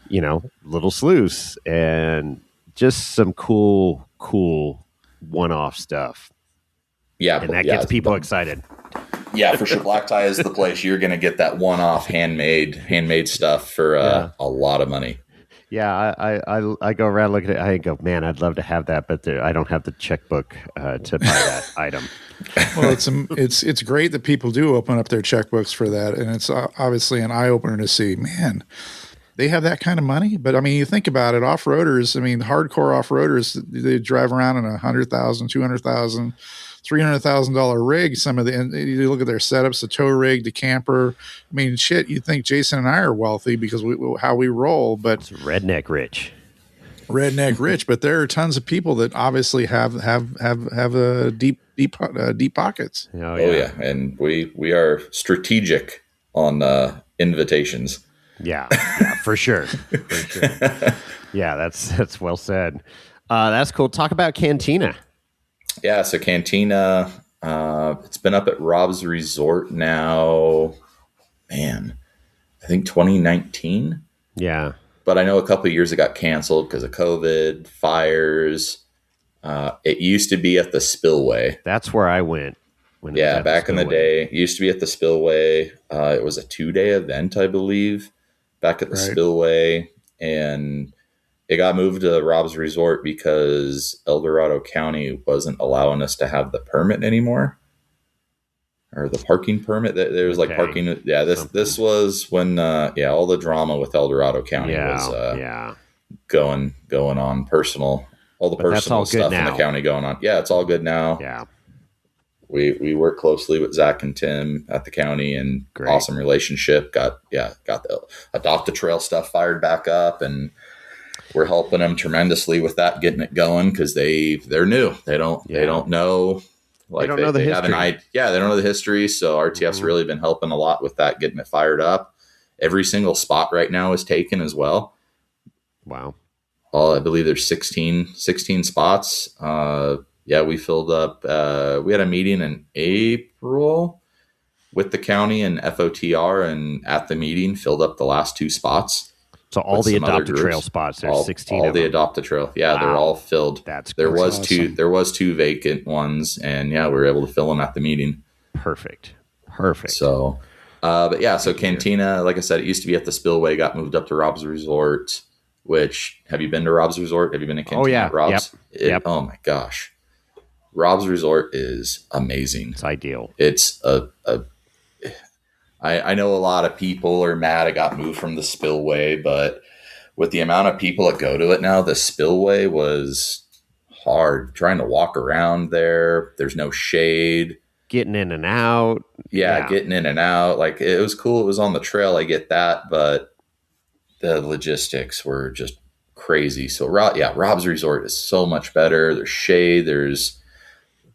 Little Sluice, and just some cool one-off stuff. Yeah. And that gets people excited. Yeah, for sure. Black Tie is the place. You're going to get that one-off handmade stuff for a lot of money. Yeah, I go around looking at it. I go, man, I'd love to have that, but I don't have the checkbook to buy that item. Well, it's great that people do open up their checkbooks for that, and it's obviously an eye opener to see, man, they have that kind of money. But I mean, you think about it, off-roaders. I mean, hardcore off-roaders, they drive around in $100,000, $200,000, $300,000 rig. Some of you look at their setups, the tow rig, the camper. I mean, shit, you think Jason and I are wealthy because how we roll, but it's redneck rich. But there are tons of people that obviously have deep pockets. Oh yeah, and we are strategic on invitations. Yeah, for sure. Yeah, that's well said. That's cool. Talk about Cantina. Yeah, so Cantina, it's been up at Rob's Resort now, man, I think 2019. Yeah. But I know a couple of years it got canceled because of COVID, fires. It used to be at the Spillway. That's where I went. Back in the day. It used to be at the Spillway. It was a 2-day event, I believe, back at the Spillway. And it got moved to Rob's Resort because El Dorado County wasn't allowing us to have the permit anymore, or the parking permit. There was like parking. Yeah, this was when all the drama with El Dorado County was going on personal. All the personal stuff in the county going on. Yeah, it's all good now. Yeah, we work closely with Zach and Tim at the county, and awesome relationship. Got the Adopt a Trail stuff fired back up, and we're helping them tremendously with that, getting it going, because they're new. They don't know. Like they don't know the history. They don't know the history. So RTF's really been helping a lot with that, getting it fired up. Every single spot right now is taken as well. Wow. I believe there's 16 spots. We filled up. We had a meeting in April with the county and FOTR, and at the meeting filled up the last 2 spots. So all the Adopt a Trail spots, there's 16 all of the them. Adopt a Trail. Yeah, they're all filled. There was awesome. There was 2 vacant ones, and we were able to fill them at the meeting. Perfect. So, so Cantina, like I said, it used to be at the Spillway, got moved up to Rob's Resort. Which, have you been to Rob's Resort? Have you been to Cantina? Oh yeah, at Rob's? Yep. Oh my gosh, Rob's Resort is amazing. It's ideal. It's I know a lot of people are mad it got moved from the Spillway, but with the amount of people that go to it now, the Spillway was hard trying to walk around there. There's no shade. Getting in and out. Yeah, getting in and out. Like, it was cool. It was on the trail. I get that, but the logistics were just crazy. So Rob's Resort is so much better. There's shade. There's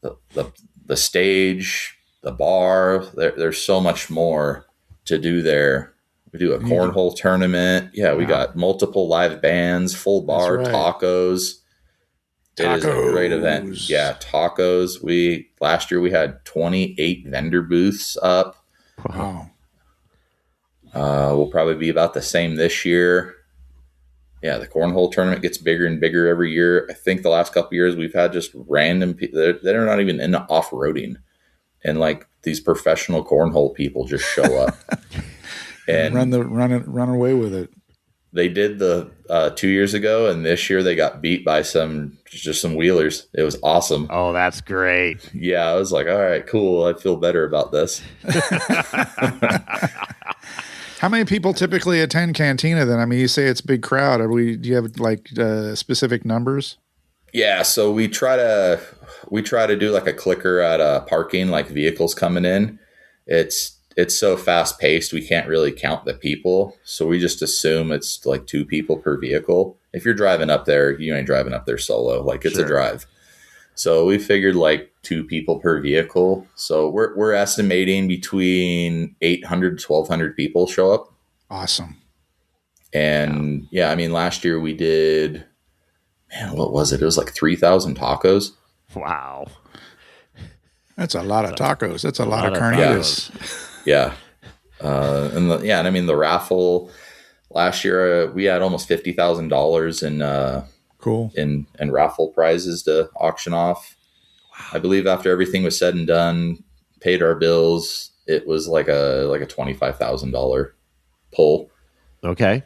the stage, the bar. There's so much more to do there. We do a cornhole tournament. Yeah, we got multiple live bands, full bar, tacos. It is a great event. Yeah, tacos. Last year we had 28 vendor booths up. Wow. We'll probably be about the same this year. Yeah, the cornhole tournament gets bigger and bigger every year. I think the last couple of years we've had just random people that are not even into off-roading, and like these professional cornhole people just show up and run away with it. They did the 2 years ago, and this year they got beat by some wheelers. It was awesome. Oh, that's great. Yeah, I was like, all right, cool. I feel better about this. How many people typically attend Cantina then? I mean, you say it's a big crowd. Do you have like specific numbers? Yeah, so we try to do like a clicker at parking, like vehicles coming in. It's so fast paced, we can't really count the people. So we just assume it's like 2 people per vehicle. If you're driving up there, you ain't driving up there solo. Like, it's a drive. So we figured like 2 people per vehicle. So we're estimating between 800 to 1,200 people show up. Awesome. And I mean, last year we did, what was it? It was like 3,000 tacos. Wow. That's a lot of tacos. That's a lot of carnitas. Yeah. And I mean, the raffle last year, we had almost $50,000 in, cool. And raffle prizes to auction off. Wow. I believe after everything was said and done, paid our bills. It was like a $25,000 pull. Okay.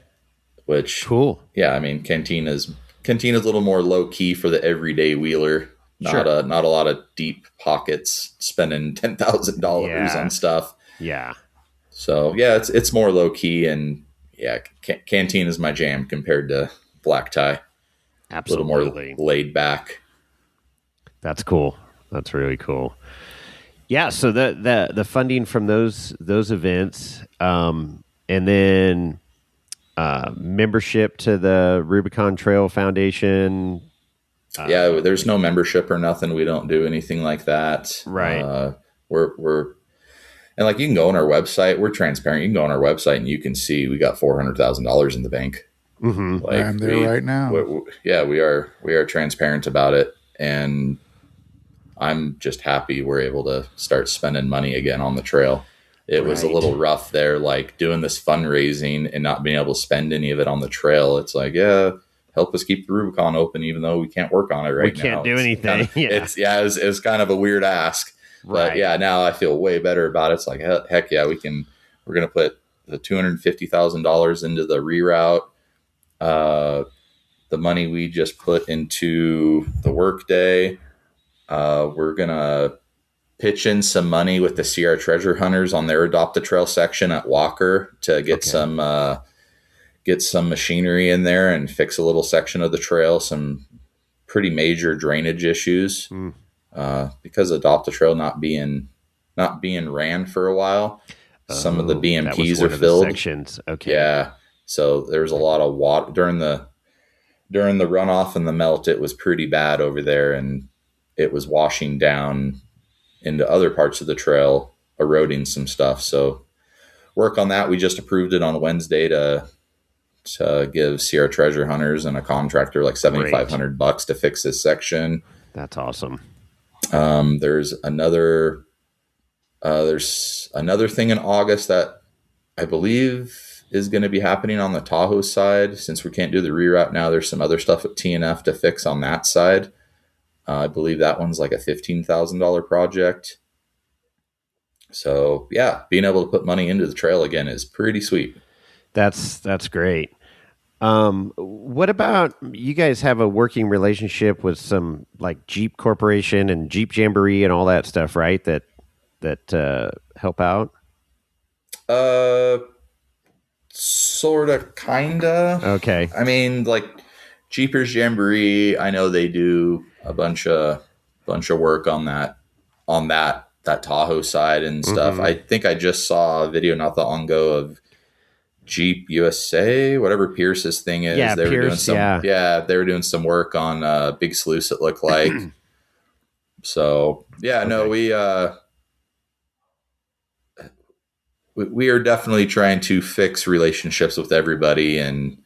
Which Cool. Yeah, I mean, Cantina's a little more low key for the everyday wheeler. Not a lot of deep pockets spending $10,000 on stuff. Yeah. So yeah, it's more low key, and yeah, Canteen is my jam compared to Black Tie. Absolutely. A little more laid back. That's cool. That's really cool. Yeah. So the funding from those events, and then membership to the Rubicon Trail Foundation. Yeah, there's no membership or nothing. We don't do anything like that. Right. We're and like, you can go on our website. We're transparent. You can go on our website and you can see we got $400,000 in the bank. Mm-hmm. Like, I'm there right now. We are transparent about it, and I'm just happy we're able to start spending money again on the trail. It was a little rough there, like doing this fundraising and not being able to spend any of it on the trail. It's like, yeah, help us keep the Rubicon open, even though we can't work on it right now. We can't do anything. It was kind of a weird ask. But yeah, now I feel way better about it. It's like, heck yeah, we're going to put the $250,000 into the reroute. The money we just put into the workday. We're going to pitch in some money with the Sierra Treasure Hunters on their Adopt a Trail section at Walker to get some machinery in there and fix a little section of the trail, some pretty major drainage issues. Because Adopt a Trail not being ran for a while. Some of the BMPs are filled. Sections. Okay. Yeah. So there's a lot of water during the runoff and the melt. It was pretty bad over there, and it was washing down into other parts of the trail, eroding some stuff. So work on that. We just approved it on Wednesday to give Sierra Treasure Hunters and a contractor like $7,500 to fix this section. That's awesome. There's another thing in August that I believe is going to be happening on the Tahoe side. Since we can't do the reroute now, there's some other stuff at TNF to fix on that side. I believe that one's like a $15,000 project. So yeah, being able to put money into the trail again is pretty sweet. That's great. What about, you guys have a working relationship with some like Jeep Corporation and Jeep Jamboree and all that stuff, right? That help out? Sorta, kinda. Okay. I mean, like Jeepers Jamboree, I know they do a bunch of work on that Tahoe side and stuff. Mm-hmm. I think I just saw a video not that long ago of Jeep USA, whatever Pierce's thing is. Yeah, they were Pierce, doing they were doing some work on Big Sluice, it looked like. So yeah, no, we are definitely trying to fix relationships with everybody, and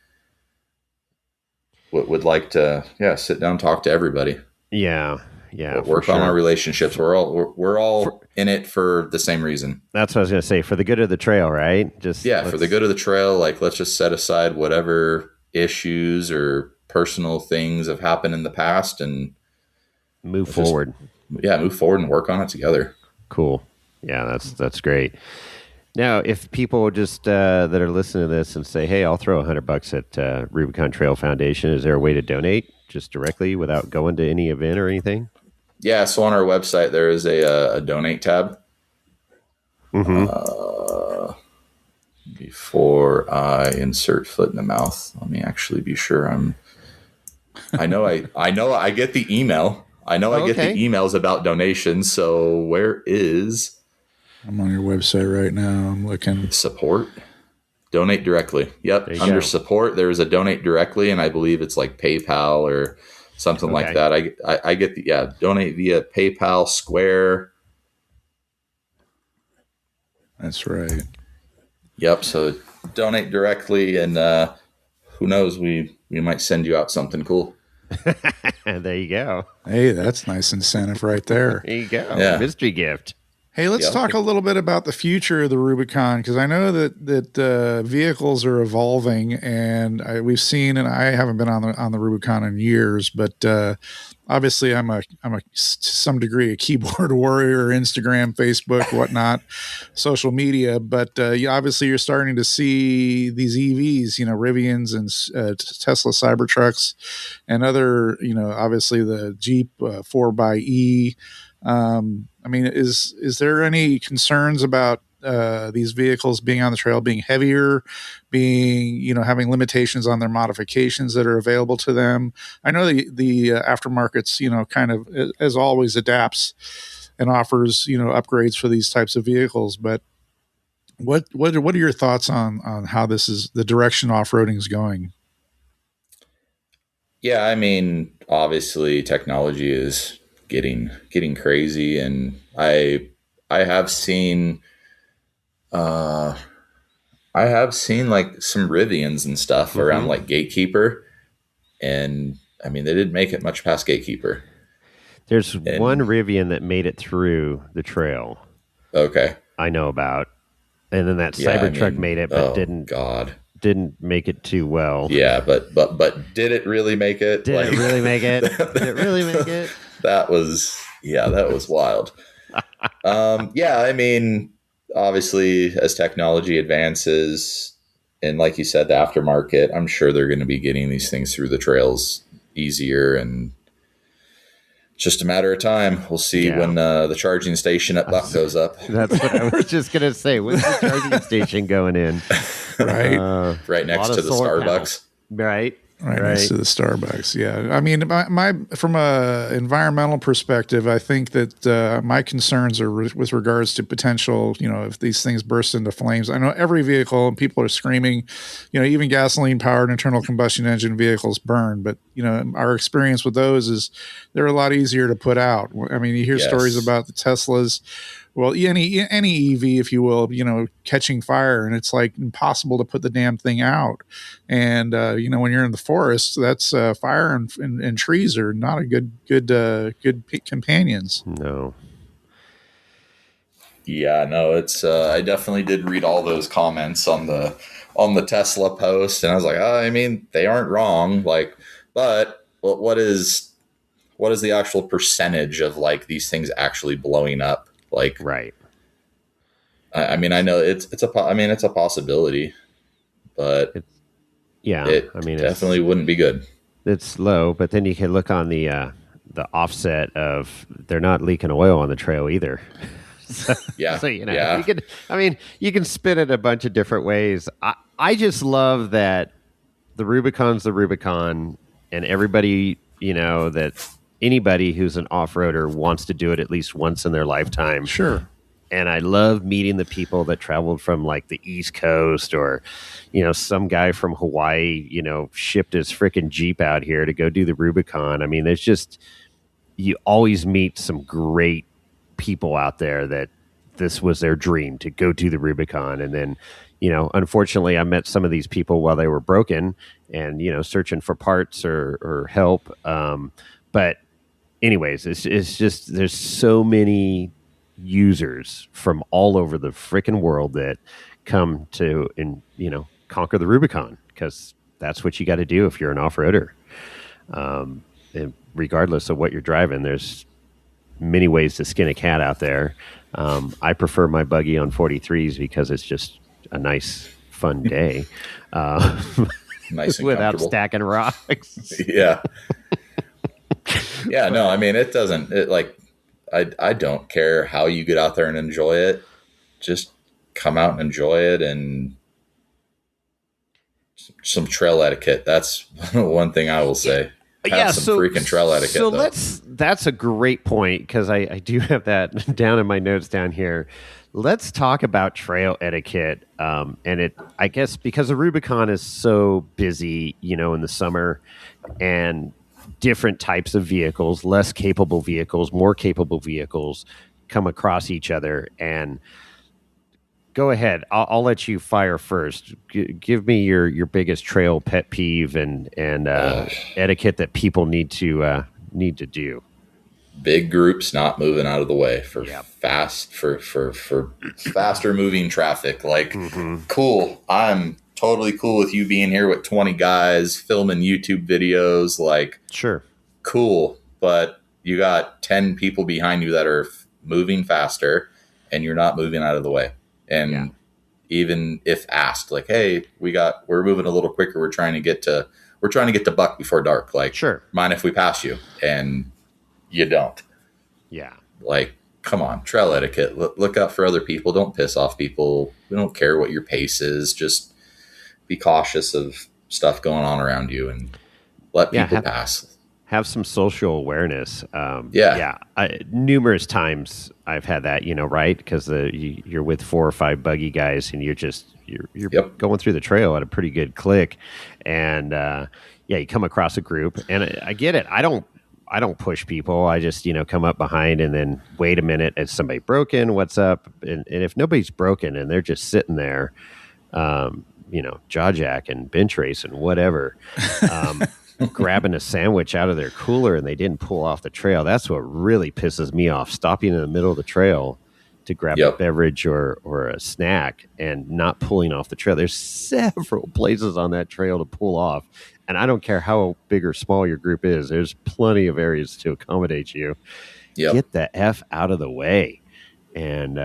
would like to sit down, talk to everybody. Yeah, work on our relationships. We're all in it for the same reason. That's what I was going to say. For the good of the trail, right? For the good of the trail. Like, let's just set aside whatever issues or personal things have happened in the past and move forward. Move forward and work on it together. Cool. Yeah, that's great. Now, if people just that are listening to this and say, "Hey, I'll throw $100 at Rubicon Trail Foundation," is there a way to donate just directly without going to any event or anything? Yeah, so on our website there is a donate tab. Mm-hmm. Before I insert foot in the mouth, let me actually be sure I know I get the email. I get the emails about donations. So where is? I'm on your website right now. I'm looking. Support. Donate directly. Yep. Under support, there's a donate directly, and I believe it's like PayPal or something like that. I get the donate via PayPal, Square. That's right. Yep. So donate directly, and who knows, we might send you out something cool. There you go. Hey, that's nice incentive right there. There you go. Yeah. Mystery gift. Hey, let's talk a little bit about the future of the Rubicon, because I know that vehicles are evolving, and we've seen, and I haven't been on the Rubicon in years, but obviously I'm a to some degree a keyboard warrior, Instagram, Facebook, whatnot, social media. But obviously you're starting to see these EVs, Rivians and Tesla Cybertrucks, and other, obviously the Jeep 4xe. I mean, is there any concerns about these vehicles being on the trail, being heavier, being, having limitations on their modifications that are available to them? I know the aftermarket's, kind of, as always, adapts and offers, upgrades for these types of vehicles. But what are your thoughts on how this is, the direction off-roading is going? Yeah, I mean, obviously technology is getting crazy, and I have seen like some Rivians and stuff around like Gatekeeper, and I mean they didn't make it much past Gatekeeper. There's one Rivian that made it through the trail. Okay, I know about, and then that Cybertruck made it, but didn't make it too well. Yeah, but did it really make it? Did it really make it? Did it really make it? That was wild. Yeah, I mean, obviously, as technology advances, and like you said, the aftermarket, I'm sure they're going to be getting these things through the trails easier, and it's just a matter of time. We'll see when the charging station at Buck goes up. That's what I was just going to say. When's the charging station going in? Right. Right next to the Starbucks. Right. Right next to the Starbucks. Yeah. I mean, my from a environmental perspective, I think that my concerns are with regards to potential, if these things burst into flames. I know every vehicle, and people are screaming, even gasoline powered internal combustion engine vehicles burn, but our experience with those is they're a lot easier to put out. I mean, you hear stories about the Teslas, well, any EV, if you will, catching fire, and it's like impossible to put the damn thing out. And when you're in the forest, that's fire and trees are not a good companions. No. Yeah, no, it's I definitely did read all those comments on the Tesla post, and I was like, I mean, they aren't wrong. Like, but what is the actual percentage of like these things actually blowing up? Like, right. I mean, I know it's a possibility, but it definitely wouldn't be good. It's low, but then you can look on the offset of they're not leaking oil on the trail either. So you can spin it a bunch of different ways. I just love that the Rubicon's the Rubicon, and everybody, that anybody who's an off-roader wants to do it at least once in their lifetime. Sure. And I love meeting the people that traveled from like the East Coast, or, some guy from Hawaii, shipped his freaking Jeep out here to go do the Rubicon. I mean, you always meet some great people out there that this was their dream to go do the Rubicon. And then, unfortunately I met some of these people while they were broken and, searching for parts or help. But anyways, it's just, there's so many users from all over the freaking world that come to, conquer the Rubicon, because that's what you got to do if you're an off-roader. And regardless of what you're driving, there's many ways to skin a cat out there. I prefer my buggy on 43s because it's just a nice, fun day. Nice and without stacking rocks. Yeah. Yeah, no, I mean, I don't care how you get out there and enjoy it. Just come out and enjoy it, and some trail etiquette. That's one thing I will say. Have some freaking trail etiquette. So that's a great point, because I do have that down in my notes down here. Let's talk about trail etiquette. And I guess because the Rubicon is so busy, in the summer, and different types of vehicles, less capable vehicles, more capable vehicles come across each other. And go ahead. I'll let you fire first. Give me your biggest trail pet peeve and etiquette that people need to do. big groups not moving out of the way for Yep. for faster moving traffic. Like, Mm-hmm. cool. I'm totally cool with you being here with 20 guys filming YouTube videos. Like, Sure. cool. But you got 10 people behind you that are moving faster and you're not moving out of the way. And Yeah. even if asked, like, hey, we're moving a little quicker. We're trying to get to Buck before dark. Like, Sure. mind if we pass you? And you don't. Yeah. Like, come on, trail etiquette. Look out for other people. Don't piss off people. We don't care what your pace is. Just be cautious of stuff going on around you and let people pass. Have some social awareness. Yeah. Numerous times I've had that, right? Because you're with 4 or 5 buggy guys, and you're Yep. going through the trail at a pretty good click, and you come across a group, and I get it. I don't push people. I just come up behind and then wait a minute. Is somebody broken? What's up? And if nobody's broken and they're just sitting there, jaw jack and bench race and whatever. Grabbing a sandwich out of their cooler and they didn't pull off the trail. That's what really pisses me off. Stopping in the middle of the trail to grab a beverage or a snack and not pulling off the trail. There's several places on that trail to pull off. And I don't care how big or small your group is. There's plenty of areas to accommodate you. Yep. Get the F out of the way. And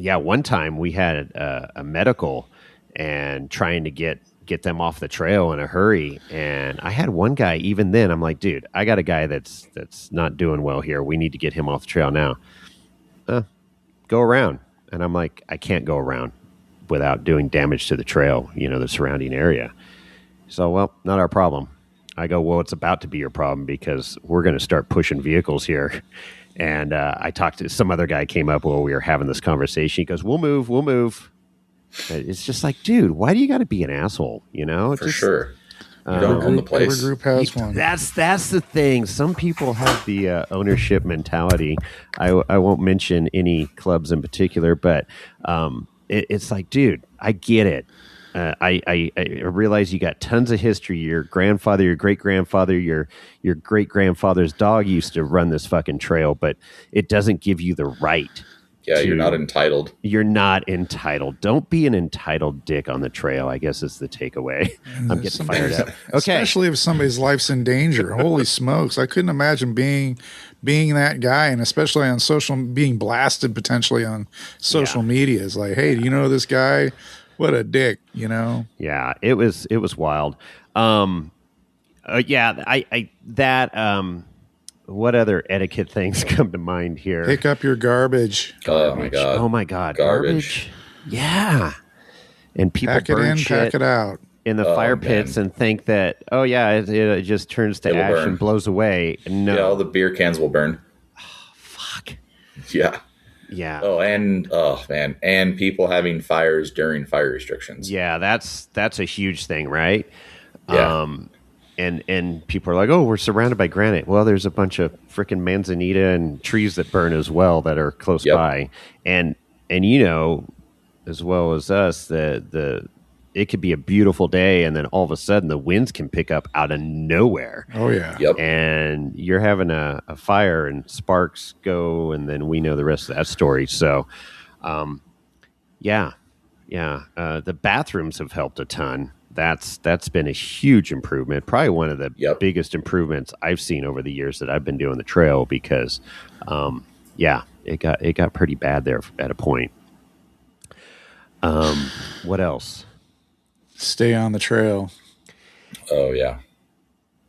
one time we had a medical and trying to get them off the trail in a hurry. And I had one guy, even then, I'm like, dude, I got a guy that's not doing well here. We need to get him off the trail now. Go around. And I'm like, I can't go around without doing damage to the trail, the surrounding area. So, well, not our problem. I go, well, it's about to be your problem because we're going to start pushing vehicles here. And I talked to some other guy came up while we were having this conversation. He goes, we'll move. It's just like, dude, why do you got to be an asshole? For sure. You don't own the place. Every group has one. That's the thing. Some people have the ownership mentality. I won't mention any clubs in particular, but it's like, dude, I get it. I realize you got tons of history. Your grandfather, your great grandfather, your great grandfather's dog used to run this fucking trail, but it doesn't give you the right. Yeah, you're not entitled. You're not entitled. Don't be an entitled dick on the trail, I guess is the takeaway. I'm getting fired up. Okay. Especially if somebody's life's in danger. Holy smokes. I couldn't imagine being that guy, and especially on being blasted potentially on social media. It's like, hey, do you know this guy? What a dick, Yeah, it was wild. What other etiquette things come to mind here? Pick up your garbage. Oh my god. Oh my god. Garbage. Yeah. And people pack it burn in, shit pack it out in the fire pits and think that, it just turns to ash burn. and blows away. No. Yeah, all the beer cans will burn. Fuck. Yeah. Yeah. And people having fires during fire restrictions. Yeah, that's a huge thing, right? Yeah. And people are like, oh, we're surrounded by granite. Well, there's a bunch of freaking manzanita and trees that burn as well that are close by. And as well as us, it could be a beautiful day, and then all of a sudden the winds can pick up out of nowhere. Oh, yeah. Yep. And you're having a fire and sparks go, and then we know the rest of that story. So, the bathrooms have helped a ton. That's been a huge improvement. Probably one of the biggest improvements I've seen over the years that I've been doing the trail because, it got pretty bad there at a point. What else? Stay on the trail. Oh yeah.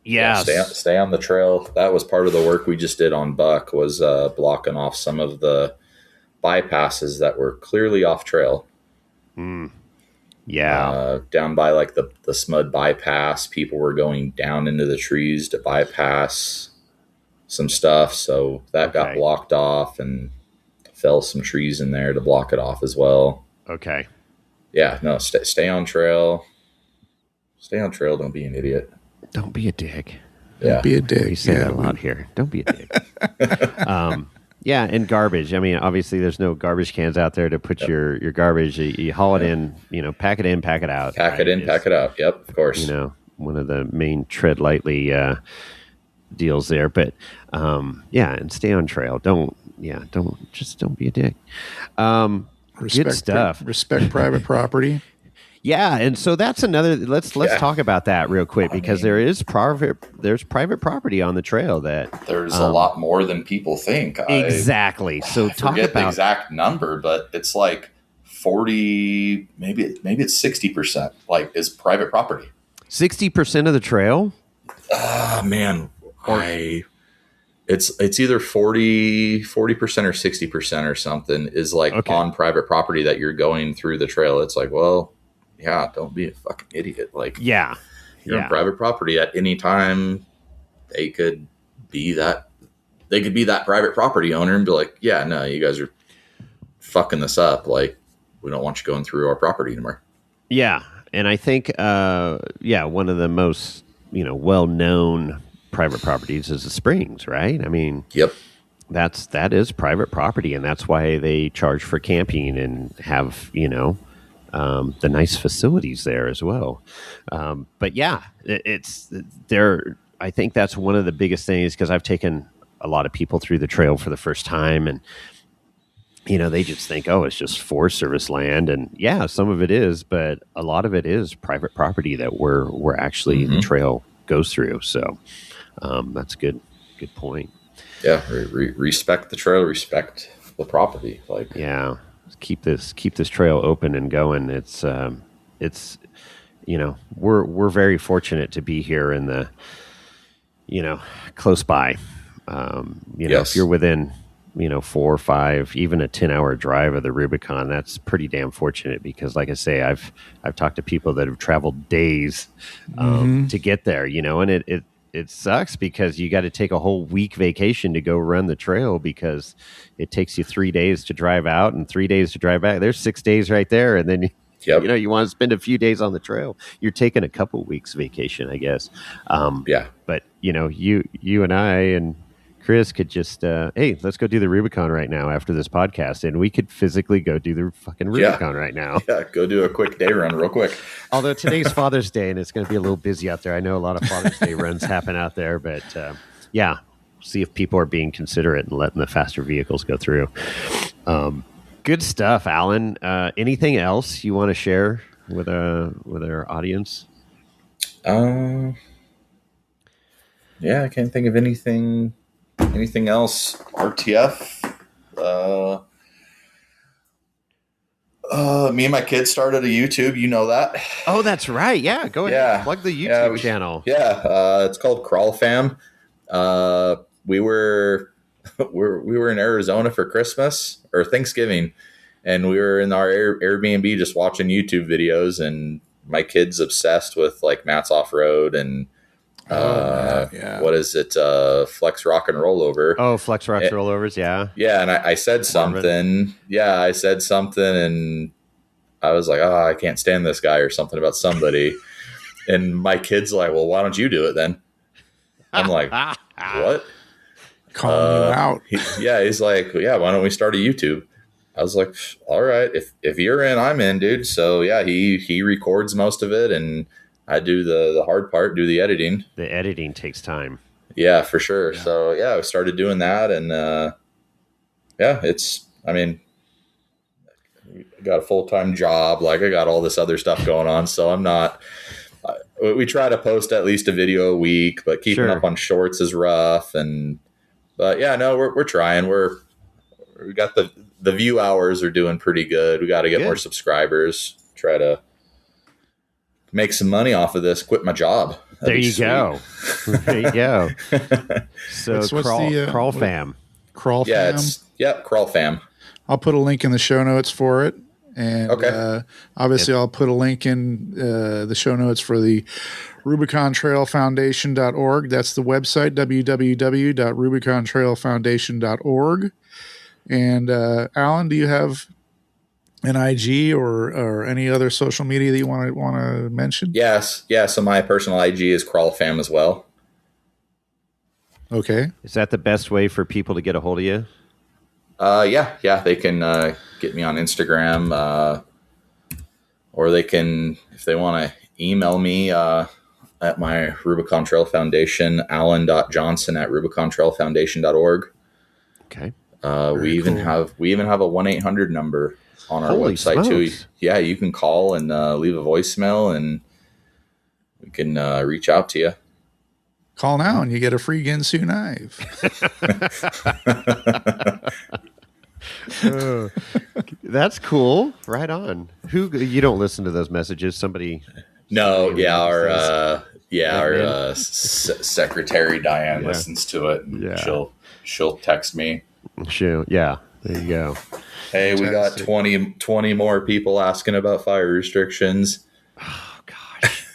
Yeah. Stay on the trail. That was part of the work we just did on Buck was blocking off some of the bypasses that were clearly off trail. Yeah. Down by like the Smud bypass, people were going down into the trees to bypass some stuff. So that got blocked off and fell some trees in there to block it off as well. Okay. Yeah, no, stay on trail. Stay on trail. Don't be an idiot. Don't be a dick. Yeah. Don't be a dick. We say that a lot here. Don't be a dick. And garbage. I mean, obviously, there's no garbage cans out there to put your garbage. You haul it in, pack it in, pack it out. Pack it in, pack it out. Yep, of course. one of the main tread lightly deals there. But yeah, and stay on trail. Don't be a dick. Good stuff. Respect private property. Yeah, and so that's another. Let's talk about that real quick because there's private property on the trail that there's a lot more than people think. Exactly. So talk forget about the exact number, but it's like 40, maybe it's 60%. Like is private property. 60% of the trail. Man, it's either 40% or 60% or something is like on private property that you're going through the trail. It's like, well. Yeah, don't be a fucking idiot. Like, you're on private property at any time. They could be that private property owner and be like, yeah, no, you guys are fucking this up. Like, we don't want you going through our property anymore. Yeah, and I think, one of the most well-known private properties is the Springs, right? I mean, yep, that is private property, and that's why they charge for camping and have the nice facilities there as well. But yeah, it's there. I think that's one of the biggest things because I've taken a lot of people through the trail for the first time and, they just think, oh, it's just Forest Service land. And yeah, some of it is, but a lot of it is private property that we're actually the trail goes through. So that's a good point. Yeah. Respect the trail, respect the property. Like, yeah. Keep this trail open and going. It's we're very fortunate to be here in the close by. If you're within 4 or 5, even a 10-hour drive of the Rubicon, that's pretty damn fortunate because, like I say, I've talked to people that have traveled days to get there. And it sucks because you got to take a whole week vacation to go run the trail because it takes you 3 days to drive out and 3 days to drive back. There's 6 days right there. And then, you want to spend a few days on the trail. You're taking a couple weeks vacation, I guess. But, you and I and Chris could just, hey, let's go do the Rubicon right now after this podcast. And we could physically go do the fucking Rubicon right now. Yeah, go do a quick day run real quick. Although today's Father's Day and it's going to be a little busy out there. I know a lot of Father's Day runs happen out there. But, see if people are being considerate and letting the faster vehicles go through. Good stuff, Alan. Anything else you want to share with our audience? I can't think of anything else. RTF. Me and my kids started a YouTube. You know that? Oh, that's right. Yeah, go ahead. Plug the YouTube channel. Yeah, it's called Crawl Fam. We were in Arizona for Christmas or Thanksgiving, and we were in our Airbnb just watching YouTube videos. And my kid's obsessed with like Matt's Off Road and what is it? Flex Rock and Rollover. Oh, Flex Rock Rollovers. Yeah. Yeah. And I said something. Yeah. I said something and I was like, oh, I can't stand this guy or something about somebody. And my kid's like, well, why don't you do it then? I'm like, what? Calling you out. He's like, yeah, why don't we start a YouTube? I was like, all right, if you're in, I'm in, dude. So yeah, he records most of it and I do the hard part, do the editing. The editing takes time. Yeah, for sure. Yeah. So yeah, I started doing that and I got a full-time job. Like I got all this other stuff going on. So I'm not, we try to post at least a video a week, but keeping up on shorts is rough. But yeah, no, we're trying. We got the view hours are doing pretty good. We got to get more subscribers, try to make some money off of this, quit my job. There you go. There you go. So Crawl Fam. Crawl Fam? Crawl Fam. I'll put a link in the show notes for it. And obviously I'll put a link in the show notes for the Rubicon Trail Foundation.org. That's the website, www.rubicontrailfoundation.org. And Alan, do you have an IG or any other social media that you want to mention? Yes. Yeah. So my personal IG is Crawl Fam as well. Okay. Is that the best way for people to get a hold of you? Yeah. They can get me on Instagram, or they can, if they want to email me an at my Rubicon Trail Foundation, alan.johnson@rubicontrailfoundation.org. Okay. We even have a 1-800 number on our Holy website smokes. too. Yeah, you can call and leave a voicemail, and we can reach out to you. Call now and you get a free Ginsu knife. That's cool. Right on. Who you don't listen to those messages? Somebody. No, yeah, our Admin? secretary Diane listens to it. And Yeah. she'll text me. Sure. Yeah. There you go. Hey, we got 20 more people asking about fire restrictions. Oh gosh.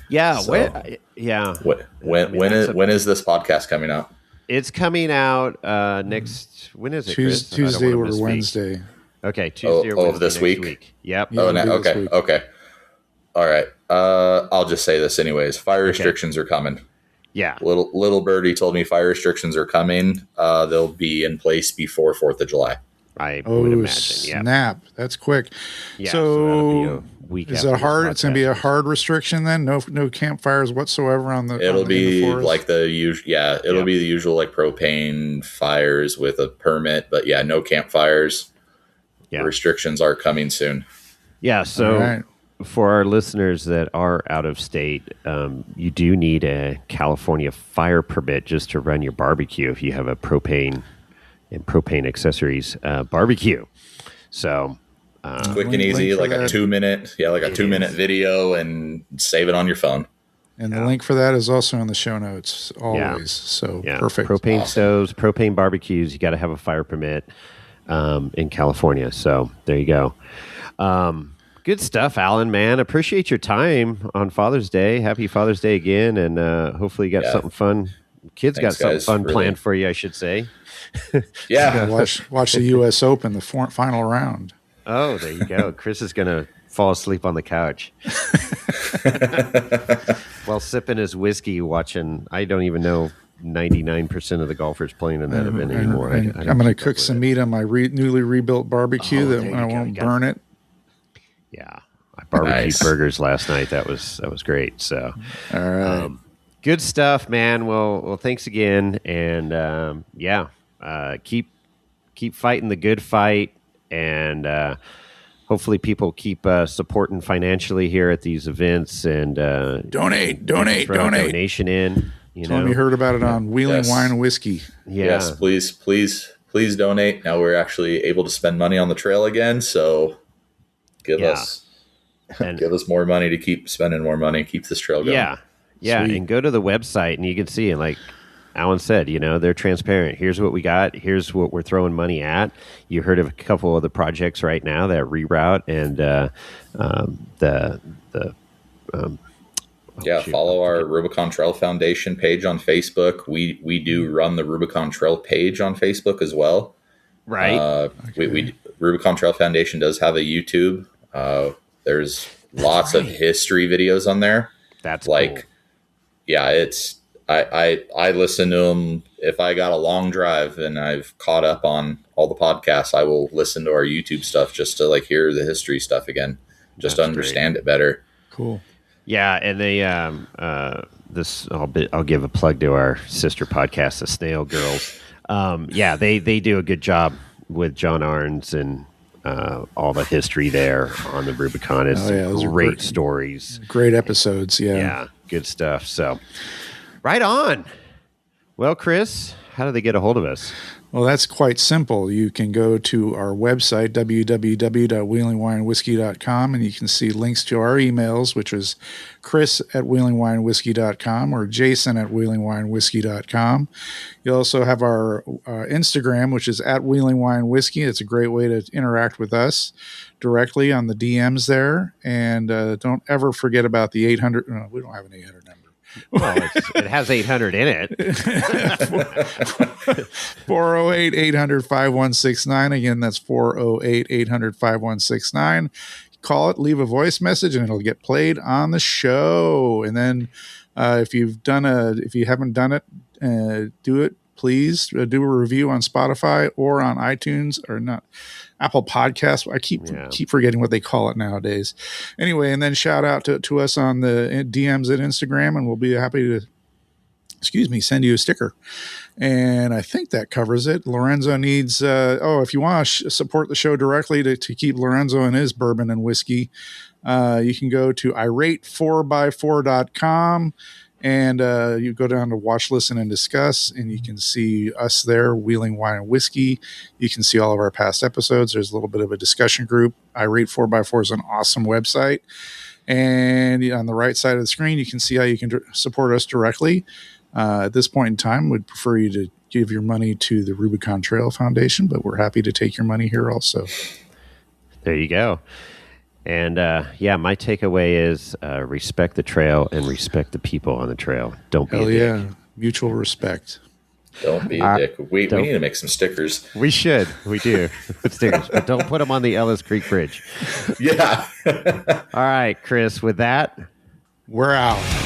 Yeah. So, when is this podcast coming out? It's coming out next. When is it? Chris? Tuesday I don't or wanna misspeak. Wednesday. Okay, Tuesday or Wednesday of this next week? Yep. Yeah, it'll be this week. Okay. All right. I'll just say this anyways. Fire restrictions are coming. Yeah. Little birdie told me fire restrictions are coming. They'll be in place before 4th of July. I would imagine. Yeah. Snap! That's quick. Yeah. So that'll be a week. is after it this hard? It's going to be a podcast. hard restriction then. No campfires whatsoever on the. It'll in be the forest? like the usual. Yeah, it'll be the usual like propane fires with a permit, but yeah, no campfires. Yeah. Restrictions are coming soon. Yeah. So All right. for our listeners that are out of state, you do need a California fire permit just to run your barbecue if you have a propane and propane accessories barbecue. So Quick and easy, link for like a that. 2-minute video, and save it on your phone. And the link for that is also in the show notes always. So yeah, perfect. propane stoves, propane barbecues. You got to have a fire permit in California. So there you go. Good stuff, Alan, man. Appreciate your time on Father's Day. Happy Father's Day again. And hopefully you got something fun. Kids Thanks, got something guys. fun Really. planned for you, I should say. Yeah. Watch the U.S. Open, the final round. Oh, there you go. Chris is going to fall asleep on the couch while sipping his whiskey, watching. I don't even know 99% of the golfers playing in that event anymore. And I'm going to cook some meat on my newly rebuilt barbecue there that you I go. won't You got burn it. Yeah, I barbecued Nice. burgers last night. That was great. So, All right. good stuff, man. Well, thanks again, and keep fighting the good fight, and hopefully people keep supporting financially here at these events, and Donate. throw a donation in. Tell them you heard about it on Wheeling Yes. Wine and Whiskey. Yeah. Yes, please donate. Now we're actually able to spend money on the trail again, so give us more money to keep spending more money, keep this trail going. Yeah, Sweet. and go to the website and you can see, like Alan said, they're transparent. Here's what we got. Here's what we're throwing money at. You heard of a couple of the projects right now, that reroute and follow our Rubicon Trail Foundation page on Facebook. We do run the Rubicon Trail page on Facebook as well. right. We Rubicon Trail Foundation does have a YouTube. There's lots of history videos on there. That's Like, cool. yeah, it's I listen to them if I got a long drive and I've caught up on all the podcasts. I will listen to our YouTube stuff just to like hear the history stuff again, just to That's understand it better. Cool. Yeah, and they I'll give a plug to our sister podcast, the Snail Girls. They do a good job with John Arns and all the history there on the Rubicon. It's those are great stories. Great episodes. Yeah, good stuff. So, right on. Well, Chris, how do they get a hold of us? Well, that's quite simple. You can go to our website, www.wheelingwineandwhiskey.com, and you can see links to our emails, which is chris@wheelingwineandwhiskey.com or jason@wheelingwineandwhiskey.com. You also have our Instagram, which is @wheelingwineandwhiskey. It's a great way to interact with us directly on the DMs there. And don't ever forget about the 800. No, we don't have an 800 number. Well, it has 800 in it. 408-800-5169. Again, that's 408-800-5169. Call it, leave a voice message, and it'll get played on the show. And then if you haven't done it, do it. Please do a review on Spotify or on iTunes, or not Apple Podcasts. I keep forgetting what they call it nowadays. Anyway, and then shout out to us on the DMs at Instagram, and we'll be happy to send you a sticker. And I think that covers it. Lorenzo needs, if you want to support the show directly to keep Lorenzo and his bourbon and whiskey, you can go to irate4by4.com and you go down to watch, listen, and discuss, and you can see us there, Wheeling Wine and Whiskey. You can see all of our past episodes. There's a little bit of a discussion group. Irate4by4 is an awesome website. And on the right side of the screen, you can see how you can support us directly. At this point in time, we'd prefer you to give your money to the Rubicon Trail Foundation, but we're happy to take your money here also. There you go. And my takeaway is respect the trail and respect the people on the trail. Don't be a dick. Mutual respect. Don't be a dick. We need to make some stickers. We should. We do. Stickers. But don't put them on the Ellis Creek Bridge. Yeah. All right, Chris, with that, we're out.